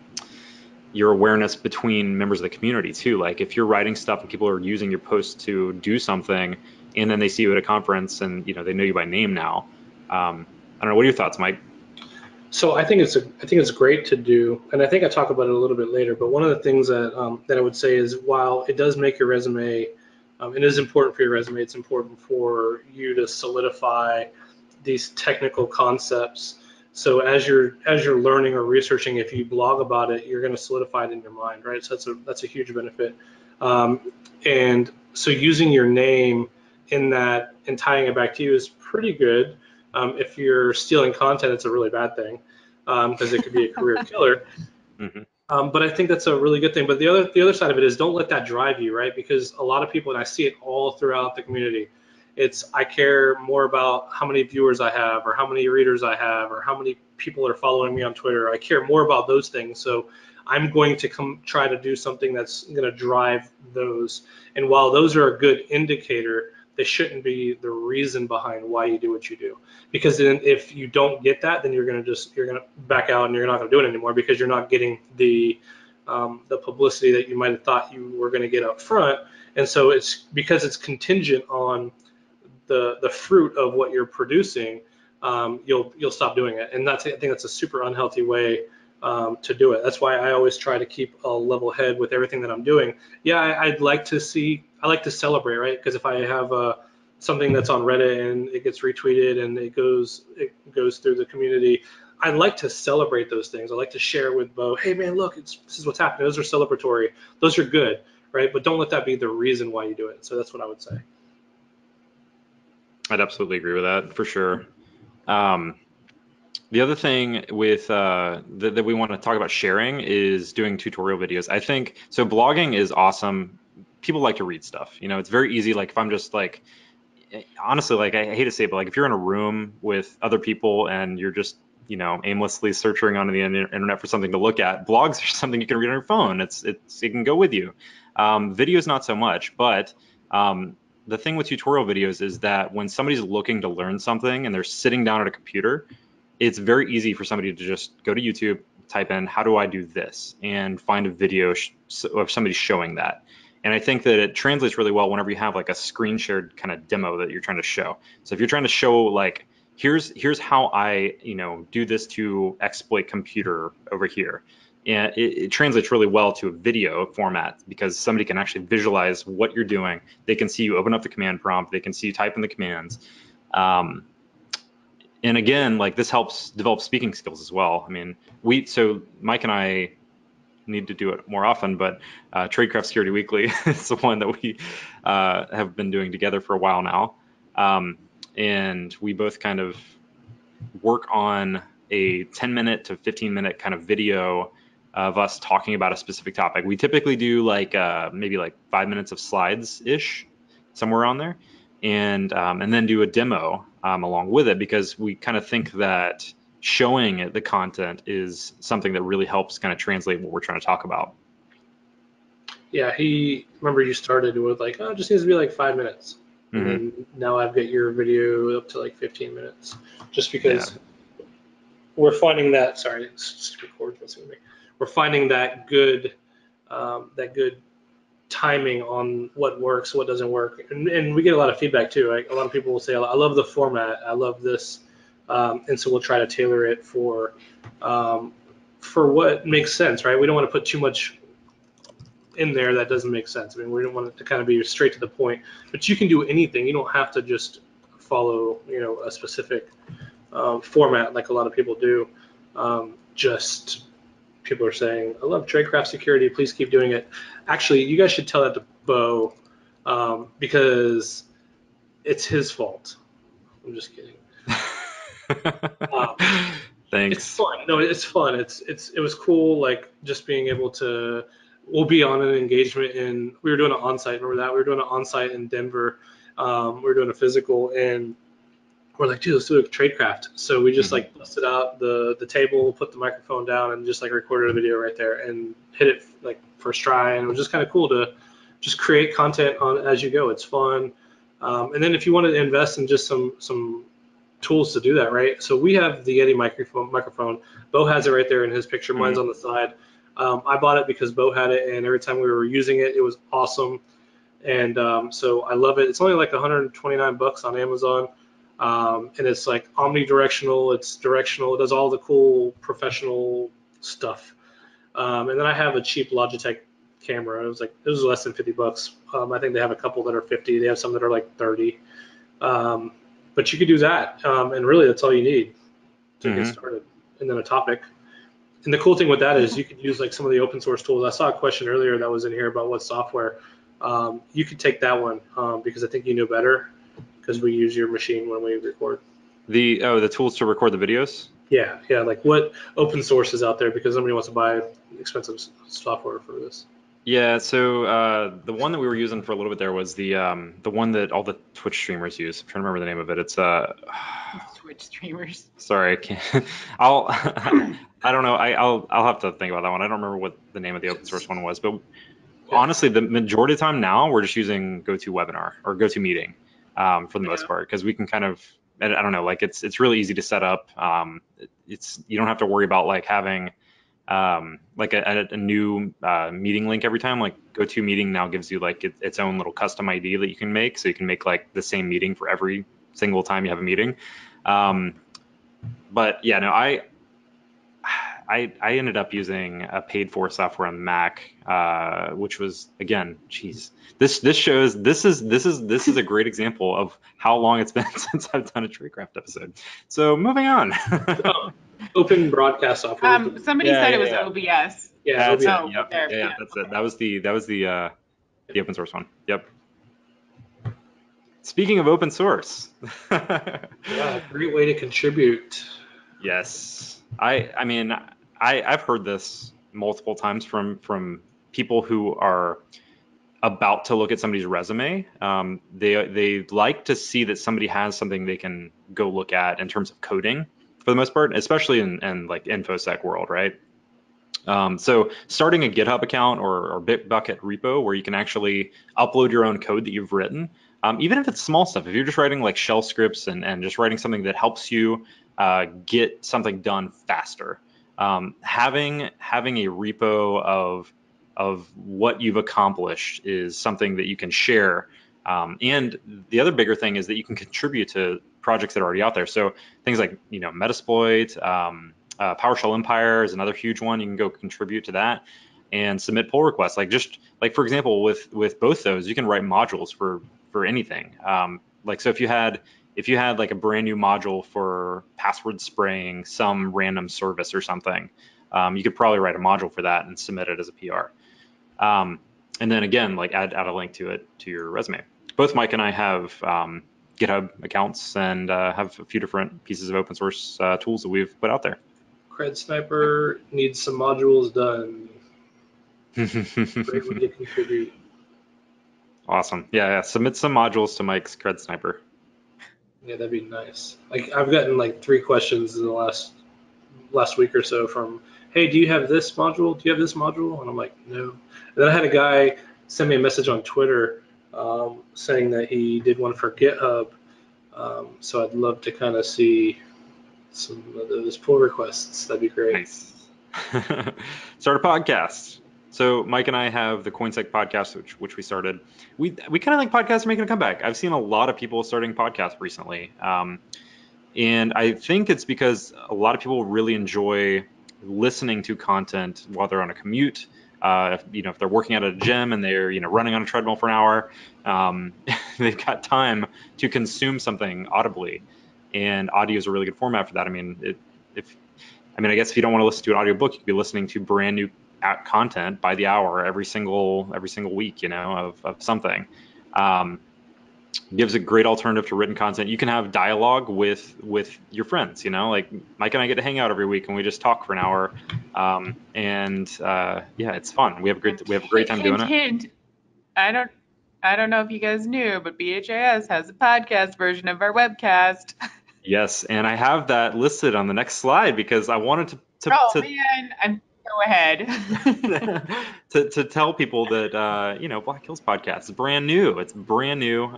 your awareness between members of the community too. Like if you're writing stuff and people are using your post to do something, and then they see you at a conference and they know you by name now. I don't know. What are your thoughts, Mike? So I think it's great to do, and I think I talk about it a little bit later. But one of the things that I would say is, while it does make your resume, it is important for your resume. It's important for you to solidify these technical concepts. So as you're learning or researching, if you blog about it, you're going to solidify it in your mind, right? So that's a huge benefit. And so using your name in that and tying it back to you is pretty good. If you're stealing content, it's a really bad thing because it could be a career killer. Mm-hmm. But I think that's a really good thing. But the other side of it is don't let that drive you, right? Because a lot of people, and I see it all throughout the community, I care more about how many viewers I have or how many readers I have or how many people are following me on Twitter. I care more about those things. So I'm going to try to do something that's going to drive those. And while those are a good indicator, they shouldn't be the reason behind why you do what you do. Because then if you don't get that, then you're going to back out and you're not going to do it anymore because you're not getting the publicity that you might have thought you were going to get up front. And so it's because it's contingent on the fruit of what you're producing, you'll stop doing it. And I think that's a super unhealthy way to do it. That's why I always try to keep a level head with everything that I'm doing. Yeah, I like to celebrate, right? Because if I have something that's on Reddit and it gets retweeted and it goes through the community, I like to celebrate those things. I like to share with Beau, hey man, look, this is what's happening. Those are celebratory. Those are good, right? But don't let that be the reason why you do it. So that's what I would say. I'd absolutely agree with that for sure. The other thing with that we want to talk about sharing is doing tutorial videos. I think so. Blogging is awesome. People like to read stuff. It's very easy. Like if I'm just like, honestly, like I hate to say it, but like if you're in a room with other people and you're just aimlessly searching on the internet for something to look at, blogs are something you can read on your phone. It can go with you. Videos not so much, but the thing with tutorial videos is that when somebody's looking to learn something and they're sitting down at a computer, it's very easy for somebody to just go to YouTube, type in, how do I do this? And find a video of somebody showing that. And I think that it translates really well whenever you have like a screen shared kind of demo that you're trying to show. So if you're trying to show like, here's how I, do this to exploit computer over here. And it translates really well to a video format because somebody can actually visualize what you're doing. They can see you open up the command prompt. They can see you type in the commands. And again, like this helps develop speaking skills as well. I mean, so Mike and I need to do it more often, but Tradecraft Security Weekly is the one that we have been doing together for a while now. And we both kind of work on a 10-minute to 15-minute kind of video of us talking about a specific topic. We typically do like maybe like 5 minutes of slides-ish, somewhere on there, and then do a demo along with it because we kind of think that showing the content is something that really helps kind of translate what we're trying to talk about. Yeah, remember you started with like, oh, it just needs to be like 5 minutes. Mm-hmm. And then now I've got your video up to like 15 minutes just because we're finding that, sorry, stupid cord messing with me. We're finding that good timing on what works, what doesn't work. And we get a lot of feedback too. Like a lot of people will say, I love the format, I love this. And so we'll try to tailor it for what makes sense, right? We don't want to put too much in there that doesn't make sense. I mean, we don't want it to kind of be straight to the point, but you can do anything. You don't have to just follow, a specific format like a lot of people do. Just people are saying, I love Tradecraft Security, please keep doing it. Actually, you guys should tell that to Beau because it's his fault. I'm just kidding. Thanks. It's fun. No, it's fun. It was cool, like just being able to. We'll be on an engagement we were doing an on-site. Remember that? We were doing an on-site in Denver. We were doing a physical, and we're like, dude, let's do a Tradecraft. So we just like busted out the table, put the microphone down, and just like recorded a video right there and hit it like first try. And it was just kind of cool to just create content on as you go. It's fun. And then if you want to invest in just some tools to do that, right? So we have the Yeti microphone. Beau has it right there in his picture. Mine's on the side. I bought it because Beau had it, and every time we were using it, it was awesome. And so I love it. It's only like $129 on Amazon. And it's like omnidirectional, it's directional, it does all the cool professional stuff. And then I have a cheap Logitech camera. It was less than $50. I think they have a couple that are 50. They have some that are like 30. But you could do that, and really that's all you need. to get started, and then a topic. And the cool thing with that is you could use like some of the open source tools. I saw a question earlier that was in here about what software. You could take that one because I think you know better because we use your machine when we record. The tools to record the videos? Yeah, like what open source is out there because nobody wants to buy expensive software for this. Yeah, so the one that we were using for a little bit there was the one that all the Twitch streamers use. I'm trying to remember the name of it. It's Twitch streamers. Sorry, I can't. I don't know. I'll have to think about that one. I don't remember what the name of the open source one was, but honestly, the majority of the time now we're just using GoToWebinar or GoToMeeting for the most part because we can kind of, I don't know, like it's really easy to set up. You don't have to worry about like having like a new meeting link every time. Like GoToMeeting now gives you like its own little custom ID that you can make, so you can make like the same meeting for every single time you have a meeting. But yeah, no, I ended up using a paid for software on the Mac, which was, again, geez, this shows this is a great example of how long it's been since I've done a Tradecraft episode. So moving on. Open broadcast software. Somebody said it was OBS. Yeah, that's OBS. it. Yep. Yeah, that's it. That was the open source one. Yep. Speaking of open source. Yeah, great way to contribute. Yes. I mean, I've heard this multiple times from people who are about to look at somebody's resume. They like to see that somebody has something they can go look at in terms of coding for the most part, especially in like InfoSec world, right? So starting a GitHub account or Bitbucket repo where you can actually upload your own code that you've written, even if it's small stuff, if you're just writing like shell scripts and just writing something that helps you get something done faster, having a repo of what you've accomplished is something that you can share. And the other bigger thing is that you can contribute to projects that are already out there. So things like, Metasploit, PowerShell Empire is another huge one. You can go contribute to that and submit pull requests. Like for example, with both those, you can write modules for anything. So if you had like a brand new module for password spraying some random service or something, you could probably write a module for that and submit it as a PR. And then again, like add a link to it to your resume. Both Mike and I have GitHub accounts and have a few different pieces of open source tools that we've put out there. Cred Sniper needs some modules done. Great way to contribute. Awesome. Yeah. Submit some modules to Mike's Cred Sniper. Yeah, that'd be nice. Like I've gotten like 3 questions in the last week or so from, hey, do you have this module? Do you have this module? And I'm like, no. And then I had a guy send me a message on Twitter saying that he did one for GitHub. So I'd love to kind of see some of those pull requests. That'd be great. Nice. Start a podcast. So Mike and I have the CoinSec podcast, which we started. We kind of like podcasts are making a comeback. I've seen a lot of people starting podcasts recently. And I think it's because a lot of people really enjoy listening to content while they're on a commute. If they're working at a gym and they're running on a treadmill for an hour, they've got time to consume something audibly, and audio is a really good format for that. I mean, I guess if you don't want to listen to an audiobook, you could be listening to brand new content by the hour every single week, of something. Gives a great alternative to written content. You can have dialogue with your friends, like Mike and I get to hang out every week and we just talk for an hour. It's fun. We have a great time doing it. Hint. I don't know if you guys knew, but BHIS has a podcast version of our webcast. Yes, and I have that listed on the next slide because I wanted to man, go ahead. to tell people that Black Hills podcast is brand new. It's brand new.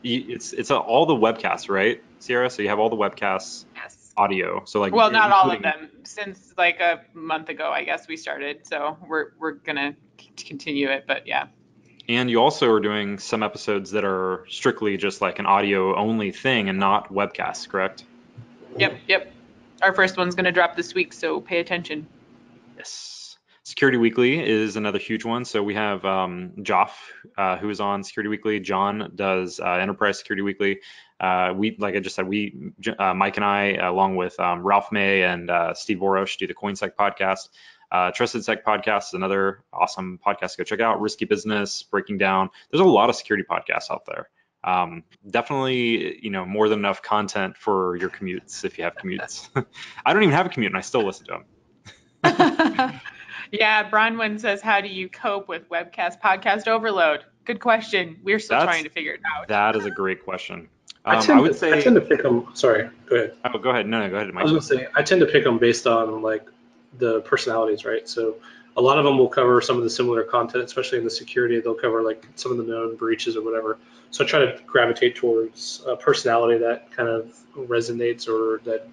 It's all the webcasts, right, Sierra? So you have all the webcasts. Yes. Audio. So like, well, not all of them. Since like a month ago, I guess we started. So we're gonna continue it, but yeah. And you also are doing some episodes that are strictly just like an audio only thing and not webcasts, correct? Yep. Our first one's gonna drop this week, so pay attention. Yes. Security Weekly is another huge one. So we have Joff, who is on Security Weekly. John does Enterprise Security Weekly. Like I just said, Mike and I, along with Ralph May and Steve Borosh, do the CoinSec podcast. Trusted Sec podcast is another awesome podcast to go check out. Risky Business, Breaking Down. There's a lot of security podcasts out there. Definitely, more than enough content for your commutes if you have commutes. I don't even have a commute and I still listen to them. Yeah, Bronwyn says, how do you cope with webcast podcast overload? Good question. We're still trying to figure it out. That is a great question. I tend to pick them. Sorry, go ahead. Oh, go ahead. No, go ahead, Mike. I was going to say, I tend to pick them based on like the personalities, right? So a lot of them will cover some of the similar content, especially in the security. They'll cover like some of the known breaches or whatever. So I try to gravitate towards a personality that kind of resonates or that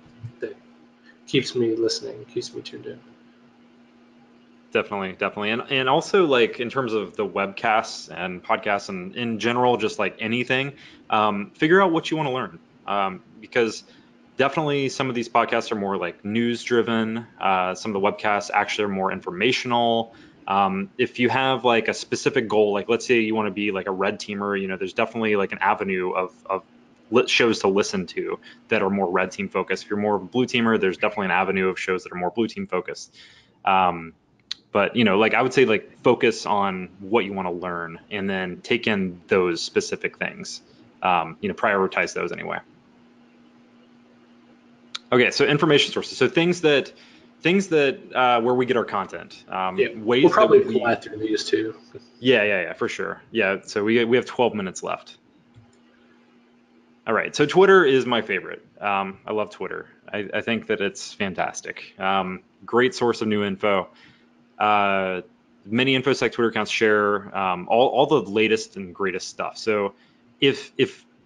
keeps me listening, keeps me tuned in. Definitely. And also, like, in terms of the webcasts and podcasts and in general, just like anything, figure out what you want to learn. Because definitely some of these podcasts are more like news driven. Some of the webcasts actually are more informational. If you have like a specific goal, like let's say you want to be like a red teamer, there's definitely like an avenue of shows to listen to that are more red team focused. If you're more of a blue teamer, there's definitely an avenue of shows that are more blue team focused. But, like I would say, like, focus on what you want to learn and then take in those specific things, prioritize those anyway. Okay, so information sources. So things that where we get our content. We'll probably fly through these too. Yeah, for sure. Yeah, so we have 12 minutes left. All right, so Twitter is my favorite. I love Twitter. I think that it's fantastic. Great source of new info. Many InfoSec Twitter accounts share all the latest and greatest stuff. So if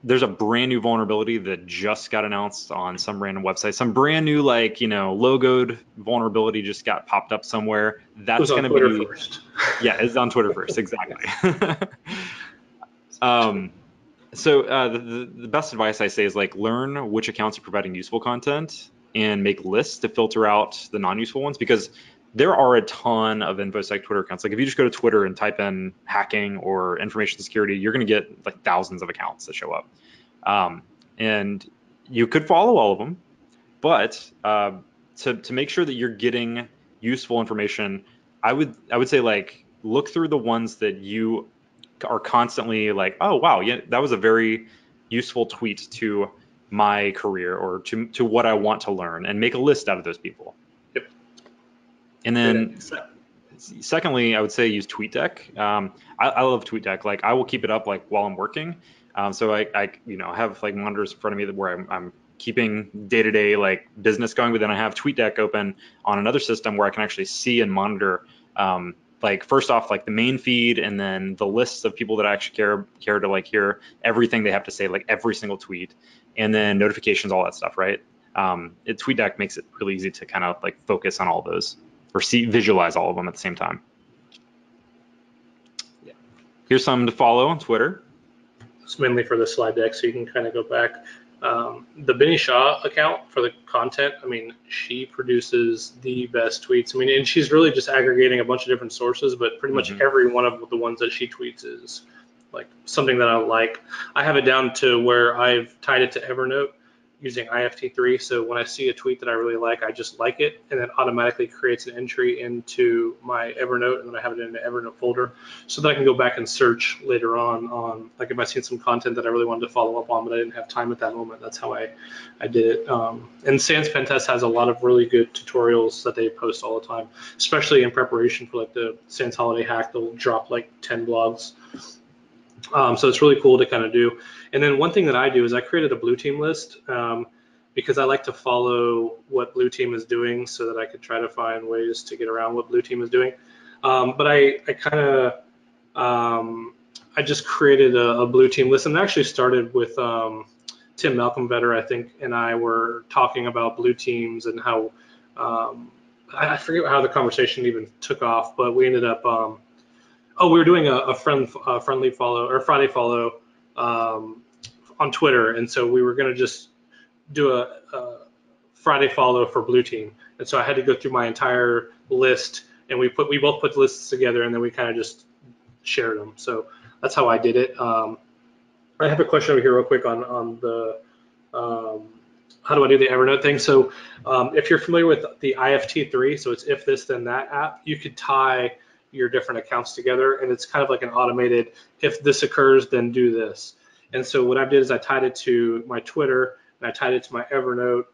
there's a brand new vulnerability that just got announced on some random website, some brand new logoed vulnerability just got popped up somewhere, that's going to be Twitter first. Yeah, it's on Twitter first, exactly. So the best advice I say is learn which accounts are providing useful content and make lists to filter out the non-useful ones, because there are a ton of InfoSec Twitter accounts. Like if you just go to Twitter and type in hacking or information security, you're going to get thousands of accounts that show up. And you could follow all of them, but to make sure that you're getting useful information, I would say look through the ones that you are constantly oh wow, yeah, that was a very useful tweet to my career or to what I want to learn, and make a list out of those people. Yep. And then secondly, I would say use TweetDeck. I love TweetDeck. I will keep it up while I'm working. So I have monitors in front of me where I'm keeping day-to-day business going, but then I have TweetDeck open on another system where I can actually see and monitor first off the main feed, and then the lists of people that I actually care to hear everything they have to say, every single tweet, and then notifications, all that stuff, right? TweetDeck makes it really easy to kind of focus on all those, or visualize all of them at the same time. Yeah. Here's some to follow on Twitter. It's mainly for the slide deck, so you can kind of go back. The Benny Shaw account for the content, she produces the best tweets. And she's really just aggregating a bunch of different sources, but pretty much every one of the ones that she tweets is something that I like. I have it down to where I've tied it to Evernote using IFT3. So when I see a tweet that I really like, I just like it, and it automatically creates an entry into my Evernote, and then I have it in an Evernote folder so that I can go back and search later on if I've seen some content that I really wanted to follow up on, but I didn't have time at that moment. That's how I did it. And Sans Pentest has a lot of really good tutorials that they post all the time, especially in preparation for the Sans Holiday Hack. They'll drop 10 blogs. So it's really cool to kind of do. And then one thing that I do is I created a blue team list because I like to follow what blue team is doing so that I could try to find ways to get around what blue team is doing. But I just created a blue team list, and it actually started with Tim Malcolm-Vetter, I think, and I were talking about blue teams and how I forget how the conversation even took off, but we ended up we were doing a friendly follow or Friday follow on Twitter, and so we were going to just do a Friday follow for blue team, and so I had to go through my entire list and we both put the lists together, and then we kind of just shared them. So that's how I did it. I have a question over here real quick on the how do I do the Evernote thing? So if you're familiar with the IFT3, so it's if this then that app, you could tie your different accounts together, and it's kind of like an automated, if this occurs, then do this. And so what I did is I tied it to my Twitter, and I tied it to my Evernote.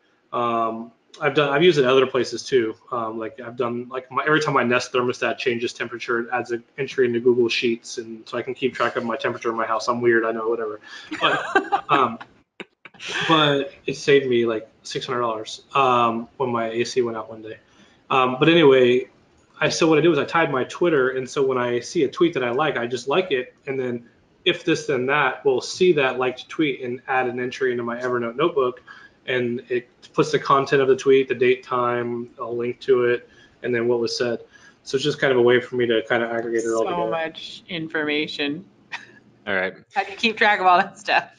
I've used it other places too. Like I've done every time my Nest thermostat changes temperature, it adds an entry into Google Sheets, and so I can keep track of my temperature in my house. I'm weird, I know, whatever. But it saved me like $600 when my AC went out one day. But anyway, so what I did was I tied my Twitter, and so when I see a tweet that I just like it, and then if this then that, we'll see that liked tweet and add an entry into my Evernote notebook, and it puts the content of the tweet, the date, time, a link to it, and then what was said. So it's just kind of a way for me to kind of aggregate it all together. So much information. All right. How do you keep track of all that stuff?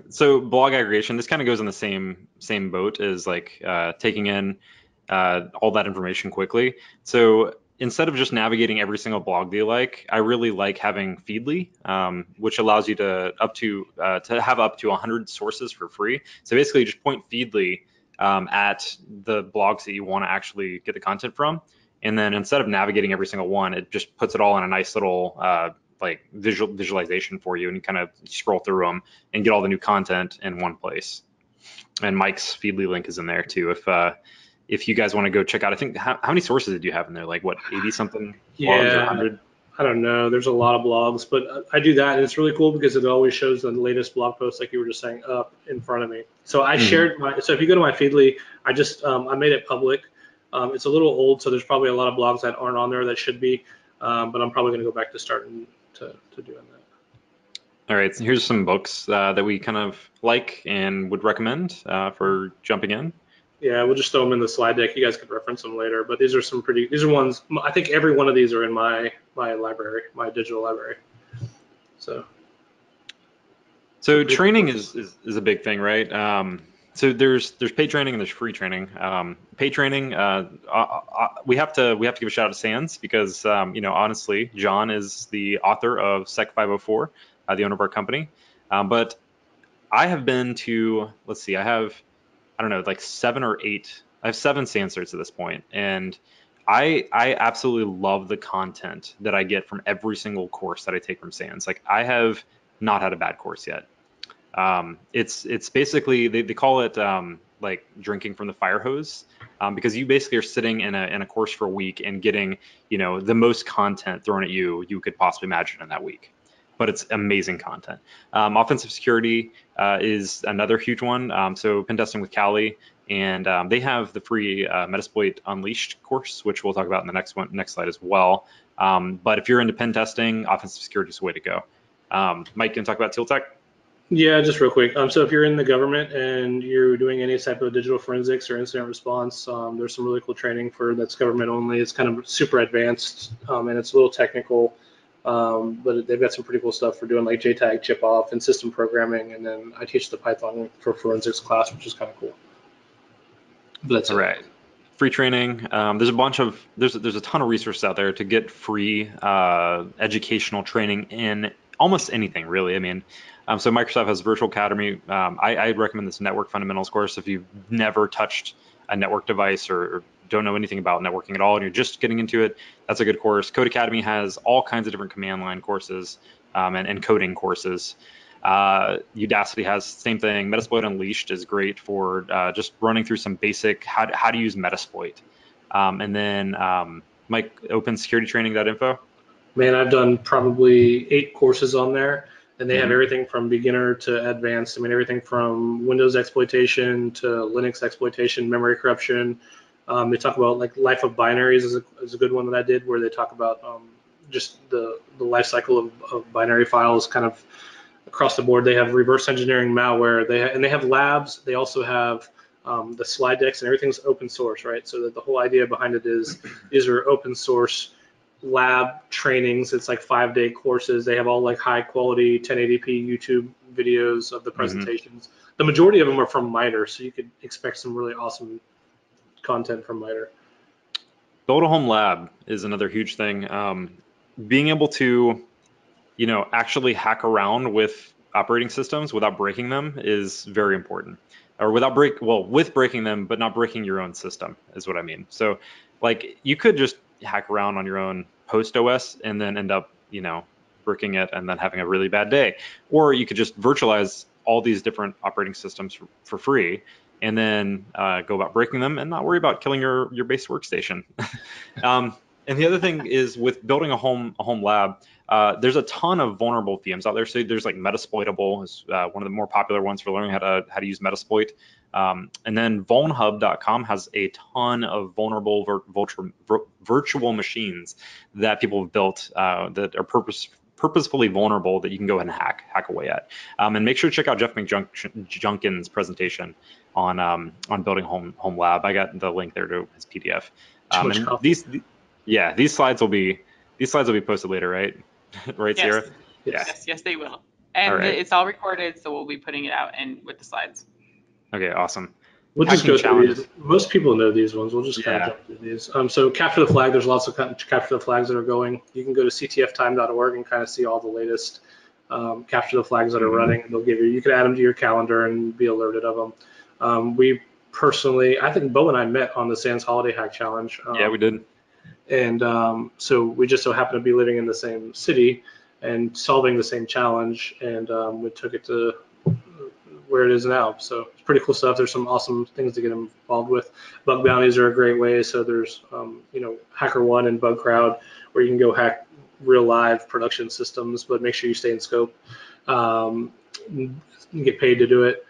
So blog aggregation, this kind of goes in the same boat as like taking in all that information quickly. So instead of just navigating every single blog that you like, I really like having Feedly, which allows you to have up to 100 sources for free. So basically, just point Feedly at the blogs that you want to actually get the content from, and then instead of navigating every single one, it just puts it all in a nice little like visualization for you, and you kind of scroll through them and get all the new content in one place. And Mike's Feedly link is in there too. If you guys want to go check out, I think how many sources did you have in there? Like what, 80 something? Yeah, 100? I don't know. There's a lot of blogs, but I do that, and it's really cool because it always shows the latest blog post, like you were just saying, up in front of me. So I shared so if you go to my Feedly, I just I made it public. It's a little old, so there's probably a lot of blogs that aren't on there that should be, but I'm probably going to go back to starting to doing that. All right, so here's some books that we kind of like and would recommend for jumping in. Yeah, we'll just throw them in the slide deck. You guys could reference them later, but these are ones, I think every one of these are in my library, my digital library. So training is a big thing, right? So there's paid training and there's free training. Paid training, we have to give a shout out to Sans because honestly, John is the author of Sec 504, the owner of our company. But I have been to, let's see, I don't know, like 7 or 8. I have 7 Sans certs at this point, and I absolutely love the content that I get from every single course that I take from Sans. Like I have not had a bad course yet. It's basically they call it like drinking from the fire hose, because you basically are sitting in a course for a week and getting the most content thrown at you could possibly imagine in that week. But it's amazing content. Offensive security is another huge one. So pen testing with Callie, and they have the free Metasploit Unleashed course, which we'll talk about in the next slide as well. But if you're into pen testing, offensive security is the way to go. Mike, can you talk about Teal Tech? Yeah, just real quick. So if you're in the government and you're doing any type of digital forensics or incident response, there's some really cool training that's government only. It's kind of super advanced, and it's a little technical. But they've got some pretty cool stuff for doing like JTAG, chip off, and system programming. And then I teach the Python for forensics class, which is kind of cool. But that's all right. Free training. There's a ton of resources out there to get free educational training in almost anything, really. I mean, so Microsoft has Virtual Academy. I'd recommend this network fundamentals course if you've never touched a network device or don't know anything about networking at all and you're just getting into it. That's a good course. Code Academy has all kinds of different command line courses and coding courses. Udacity has the same thing. Metasploit Unleashed is great for just running through some basic how to use Metasploit. And then Mike, OpenSecurityTraining.info. Man, I've done probably 8 courses on there, and they have everything from beginner to advanced. I mean, everything from Windows exploitation to Linux exploitation, memory corruption. They talk about like life of binaries is a good one that I did, where they talk about just the life cycle of binary files kind of across the board. They have reverse engineering malware. They have labs. They also have the slide decks, and everything's open source, right? So that the whole idea behind it is these are open source lab trainings. It's like 5-day courses. They have all like high quality 1080p YouTube videos of the presentations. The majority of them are from MITRE, so you could expect some really awesome content from MITRE. Build a home lab is another huge thing. Being able to, actually hack around with operating systems without breaking them is very important. Or with breaking them, but not breaking your own system is what I mean. So, like, you could just hack around on your own host OS and then end up, bricking it and then having a really bad day. Or you could just virtualize all these different operating systems for free and then go about breaking them and not worry about killing your base workstation. And the other thing is with building a home lab, there's a ton of vulnerable VMs out there. So there's like Metasploitable is one of the more popular ones for learning how to use Metasploit. And then vulnhub.com has a ton of vulnerable virtual machines that people have built that are purposefully vulnerable that you can go ahead and hack away at. And make sure to check out Jeff McJunkin's presentation on building home lab. I got the link there to his PDF. These slides will be posted later, right? Right, yes. Sierra? Yes, they will. And it's all recorded, so we'll be putting it out and with the slides. Okay, awesome. We'll just go through these. Most people know these ones. We'll just kind of jump through these. So capture the flag. There's lots of capture the flags that are going. You can go to ctftime.org and kind of see all the latest capture the flags that are running. They'll give you can add them to your calendar and be alerted of them. We personally, I think Beau and I met on the Sans Holiday Hack Challenge. Yeah, we did. And so we just so happen to be living in the same city and solving the same challenge, and we took it to where it is now. So it's pretty cool stuff. There's some awesome things to get involved with. Bug bounties are a great way. So there's, HackerOne and BugCrowd where you can go hack real live production systems, but make sure you stay in scope. You get paid to do it.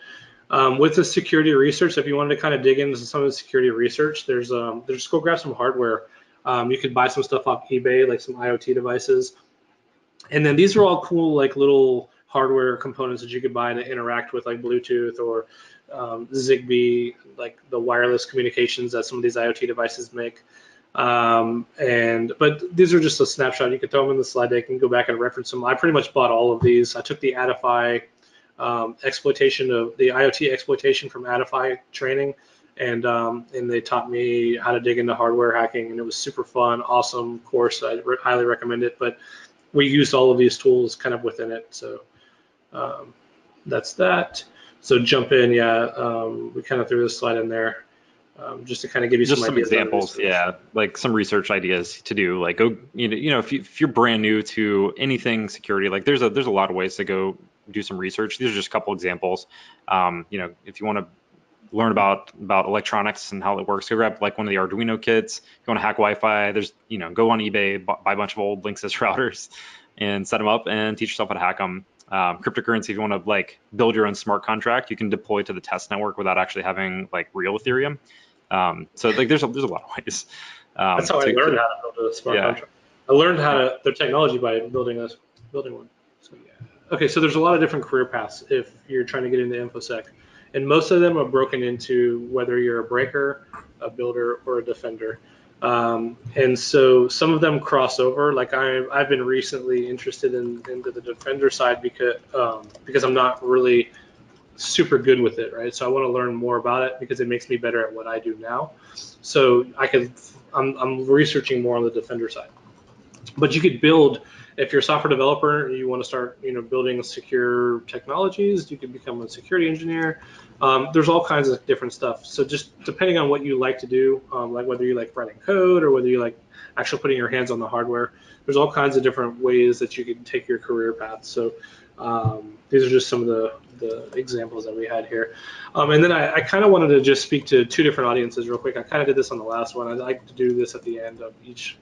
With the security research, if you wanted to kind of dig into some of the security research, there's go grab some hardware. You could buy some stuff off eBay, like some IoT devices. And then these are all cool, like little hardware components that you could buy to interact with, like Bluetooth or Zigbee, like the wireless communications that some of these IoT devices make. But these are just a snapshot. You can throw them in the slide deck and go back and reference them. I pretty much bought all of these. I took the Adify exploitation of the IoT exploitation from Adify training. And they taught me how to dig into hardware hacking, and it was super fun, awesome course. I highly recommend it. But we used all of these tools kind of within it. So that's that. So jump in, we kind of threw this slide in there just to kind of give you some examples, like some research ideas to do. Like go, if you're brand new to anything security, like there's a lot of ways to go do some research. These are just a couple examples. If you want to learn about electronics and how it works, go grab like one of the Arduino kits. If you want to hack Wi-Fi, there's go on eBay, buy a bunch of old Linksys routers and set them up and teach yourself how to hack them. Cryptocurrency, if you want to like build your own smart contract, you can deploy to the test network without actually having like real Ethereum. So like there's a lot of ways. That's how I learned how to build a smart contract. I learned the technology by building one. So okay, so there's a lot of different career paths if you're trying to get into InfoSec. And most of them are broken into whether you're a breaker, a builder, or a defender. And so some of them cross over. Like I've been recently interested into the defender side because I'm not really super good with it, right? So I want to learn more about it because it makes me better at what I do now. So I'm researching more on the defender side. But you could build. If you're a software developer, you want to start, building secure technologies, you can become a security engineer. There's all kinds of different stuff. So just depending on what you like to do, like whether you like writing code or whether you like actually putting your hands on the hardware, there's all kinds of different ways that you can take your career path. So these are just some of the examples that we had here. And then I kind of wanted to just speak to two different audiences real quick. I kind of did this on the last one. I like to do this at the end of each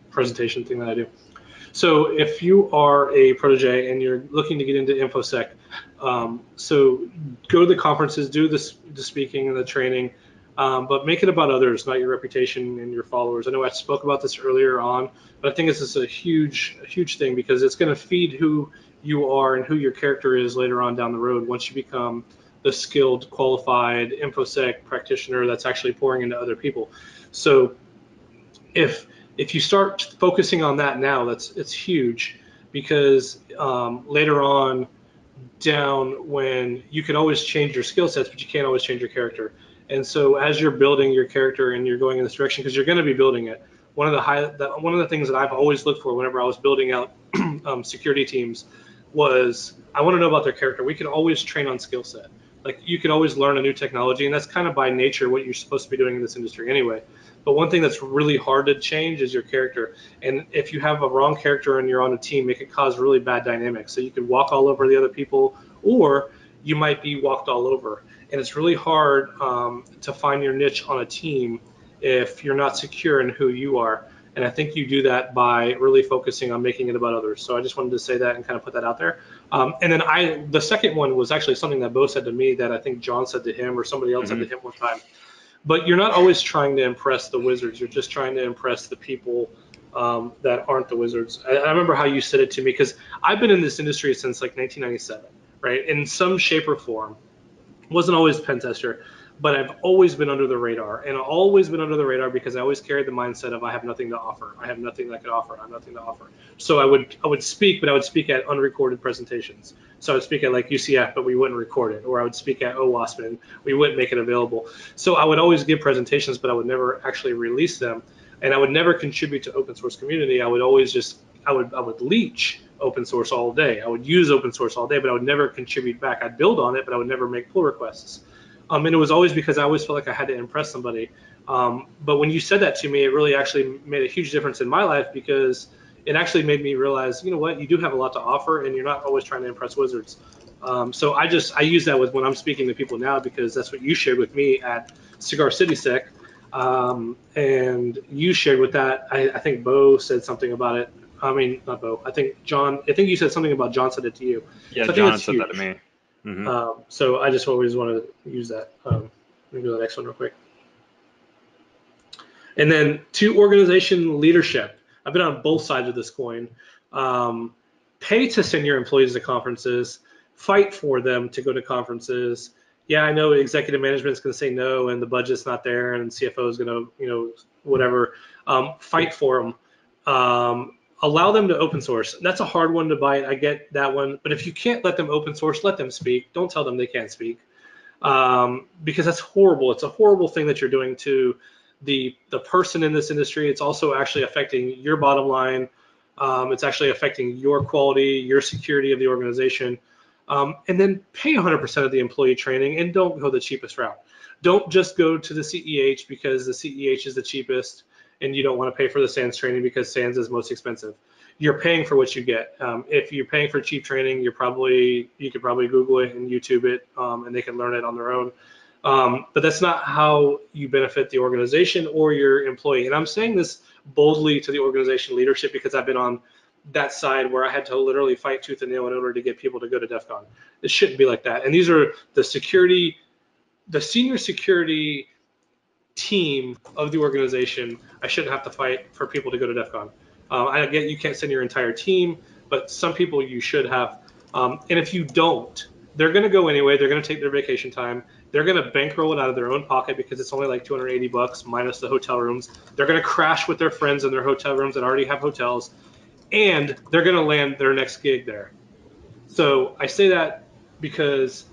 presentation thing that I do. So if you are a protege and you're looking to get into InfoSec, so go to the conferences, do the speaking and the training, but make it about others, not your reputation and your followers. I know I spoke about this earlier on, but I think this is a huge thing because it's going to feed who you are and who your character is later on down the road once you become the skilled, qualified InfoSec practitioner that's actually pouring into other people. So if you start focusing on that now, it's huge because later on down when you can always change your skill sets, but you can't always change your character. And so as you're building your character and you're going in this direction, because you're going to be building it, one of the things that I've always looked for whenever I was building out security teams was I want to know about their character. We can always train on skill set. Like you can always learn a new technology, and that's kind of by nature what you're supposed to be doing in this industry anyway. But one thing that's really hard to change is your character. And if you have a wrong character and you're on a team, it can cause really bad dynamics. So you can walk all over the other people, or you might be walked all over. And it's really hard to find your niche on a team if you're not secure in who you are. And I think you do that by really focusing on making it about others. So I just wanted to say that and kind of put that out there. And then the second one was actually something that Beau said to me that I think John said to him or somebody else said to him one time. But you're not always trying to impress the wizards. You're just trying to impress the people that aren't the wizards. I remember how you said it to me because I've been in this industry since like 1997, right? In some shape or form. Wasn't always a pen tester, but I've always been under the radar, and I've always been under the radar because I always carried the mindset of I have nothing to offer. I have nothing that I could offer. I have nothing to offer. So I would speak, but I would speak at unrecorded presentations. So I would speak at like UCF, but we wouldn't record it, or I would speak at OWASP and we wouldn't make it available. So I would always give presentations, but I would never actually release them, and I would never contribute to open source community. I would always just I would leech open source all day. I would use open source all day, but I would never contribute back. I'd build on it, but I would never make pull requests. And it was always because I always felt like I had to impress somebody. But when you said that to me, it really actually made a huge difference in my life because it actually made me realize, you know what, you do have a lot to offer, and you're not always trying to impress wizards. So I use that with when I'm speaking to people now because that's what you shared with me at Cigar City Sec. And you shared with that. I think Beau said something about it. I mean, not Beau. I think you said something about John said it to you. Yeah, so John said that to me. So I just always want to use that. Let me go to the next one real quick. And then to organization leadership. I've been on both sides of this coin. Pay to send your employees to conferences. Fight for them to go to conferences. Yeah, I know executive management is going to say no, and the budget's not there, and CFO is going to, whatever. Fight for them. Allow them to open source. That's a hard one to bite. I get that one. But if you can't let them open source, let them speak. Don't tell them they can't speak because that's horrible. It's a horrible thing that you're doing to the person in this industry. It's also actually affecting your bottom line. It's actually affecting your quality, your security of the organization. And then pay 100% of the employee training and don't go the cheapest route. Don't just go to the CEH because the CEH is the cheapest and you don't want to pay for the SANS training because SANS is most expensive. You're paying for what you get. If you're paying for cheap training, you could probably Google it and YouTube it, and they can learn it on their own. But that's not how you benefit the organization or your employee. And I'm saying this boldly to the organization leadership because I've been on that side where I had to literally fight tooth and nail in order to get people to go to DEF CON. It shouldn't be like that. And these are the senior security team of the organization. I shouldn't have to fight for people to go to DEF CON. I get you can't send your entire team, but some people you should have. And if you don't, they're going to go anyway. They're going to take their vacation time. They're going to bankroll it out of their own pocket because it's only like $280 minus the hotel rooms. They're going to crash with their friends in their hotel rooms that already have hotels, and they're going to land their next gig there. So I say that because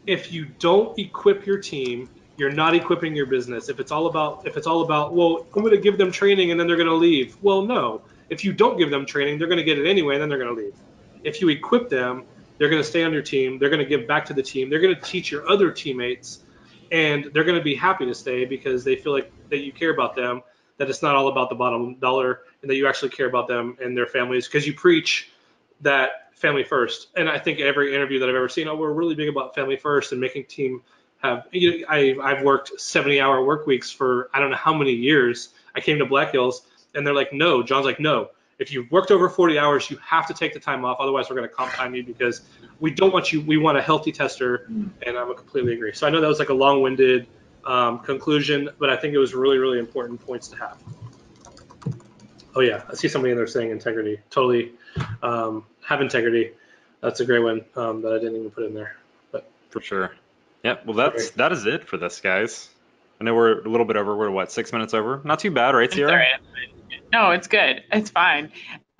if you don't equip your team, you're not equipping your business. If it's all about, well, I'm going to give them training and then they're going to leave. Well, no. If you don't give them training, they're going to get it anyway and then they're going to leave. If you equip them, they're going to stay on your team. They're going to give back to the team. They're going to teach your other teammates, and they're going to be happy to stay because they feel like that you care about them, that it's not all about the bottom dollar, and that you actually care about them and their families because you preach that family first. And I think every interview that I've ever seen, we're really big about family first and making team have. I've worked 70-hour work weeks for I don't know how many years. I came to Black Hills, and they're like, no. John's like, no. If you've worked over 40 hours, you have to take the time off. Otherwise, we're going to comp time you because we don't want you. We want a healthy tester, and I would completely agree. So I know that was like a long-winded conclusion, but I think it was really, really important points to have. Oh, yeah. I see somebody in there saying integrity. Totally have integrity. That's a great one that I didn't even put in there. But for sure. Yeah. Well, that is it for this, guys. I know we're a little bit over. We're, 6 minutes over? Not too bad, right, Sierra? No, it's good. It's fine.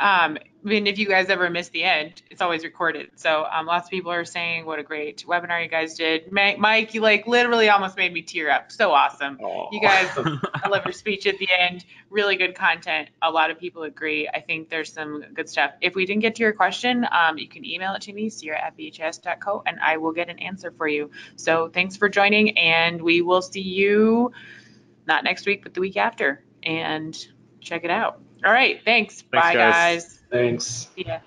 I mean, if you guys ever miss the end, it's always recorded. So lots of people are saying what a great webinar you guys did. Mike, you like literally almost made me tear up. So awesome. You guys, Oh. I love your speech at the end. Really good content. A lot of people agree. I think there's some good stuff. If we didn't get to your question, you can email it to me, sierra@bhs.co, and I will get an answer for you. So thanks for joining, and we will see you not next week, but the week after. And check it out. All right. Thanks. Thanks, Bye, guys. guys. Thanks. See ya.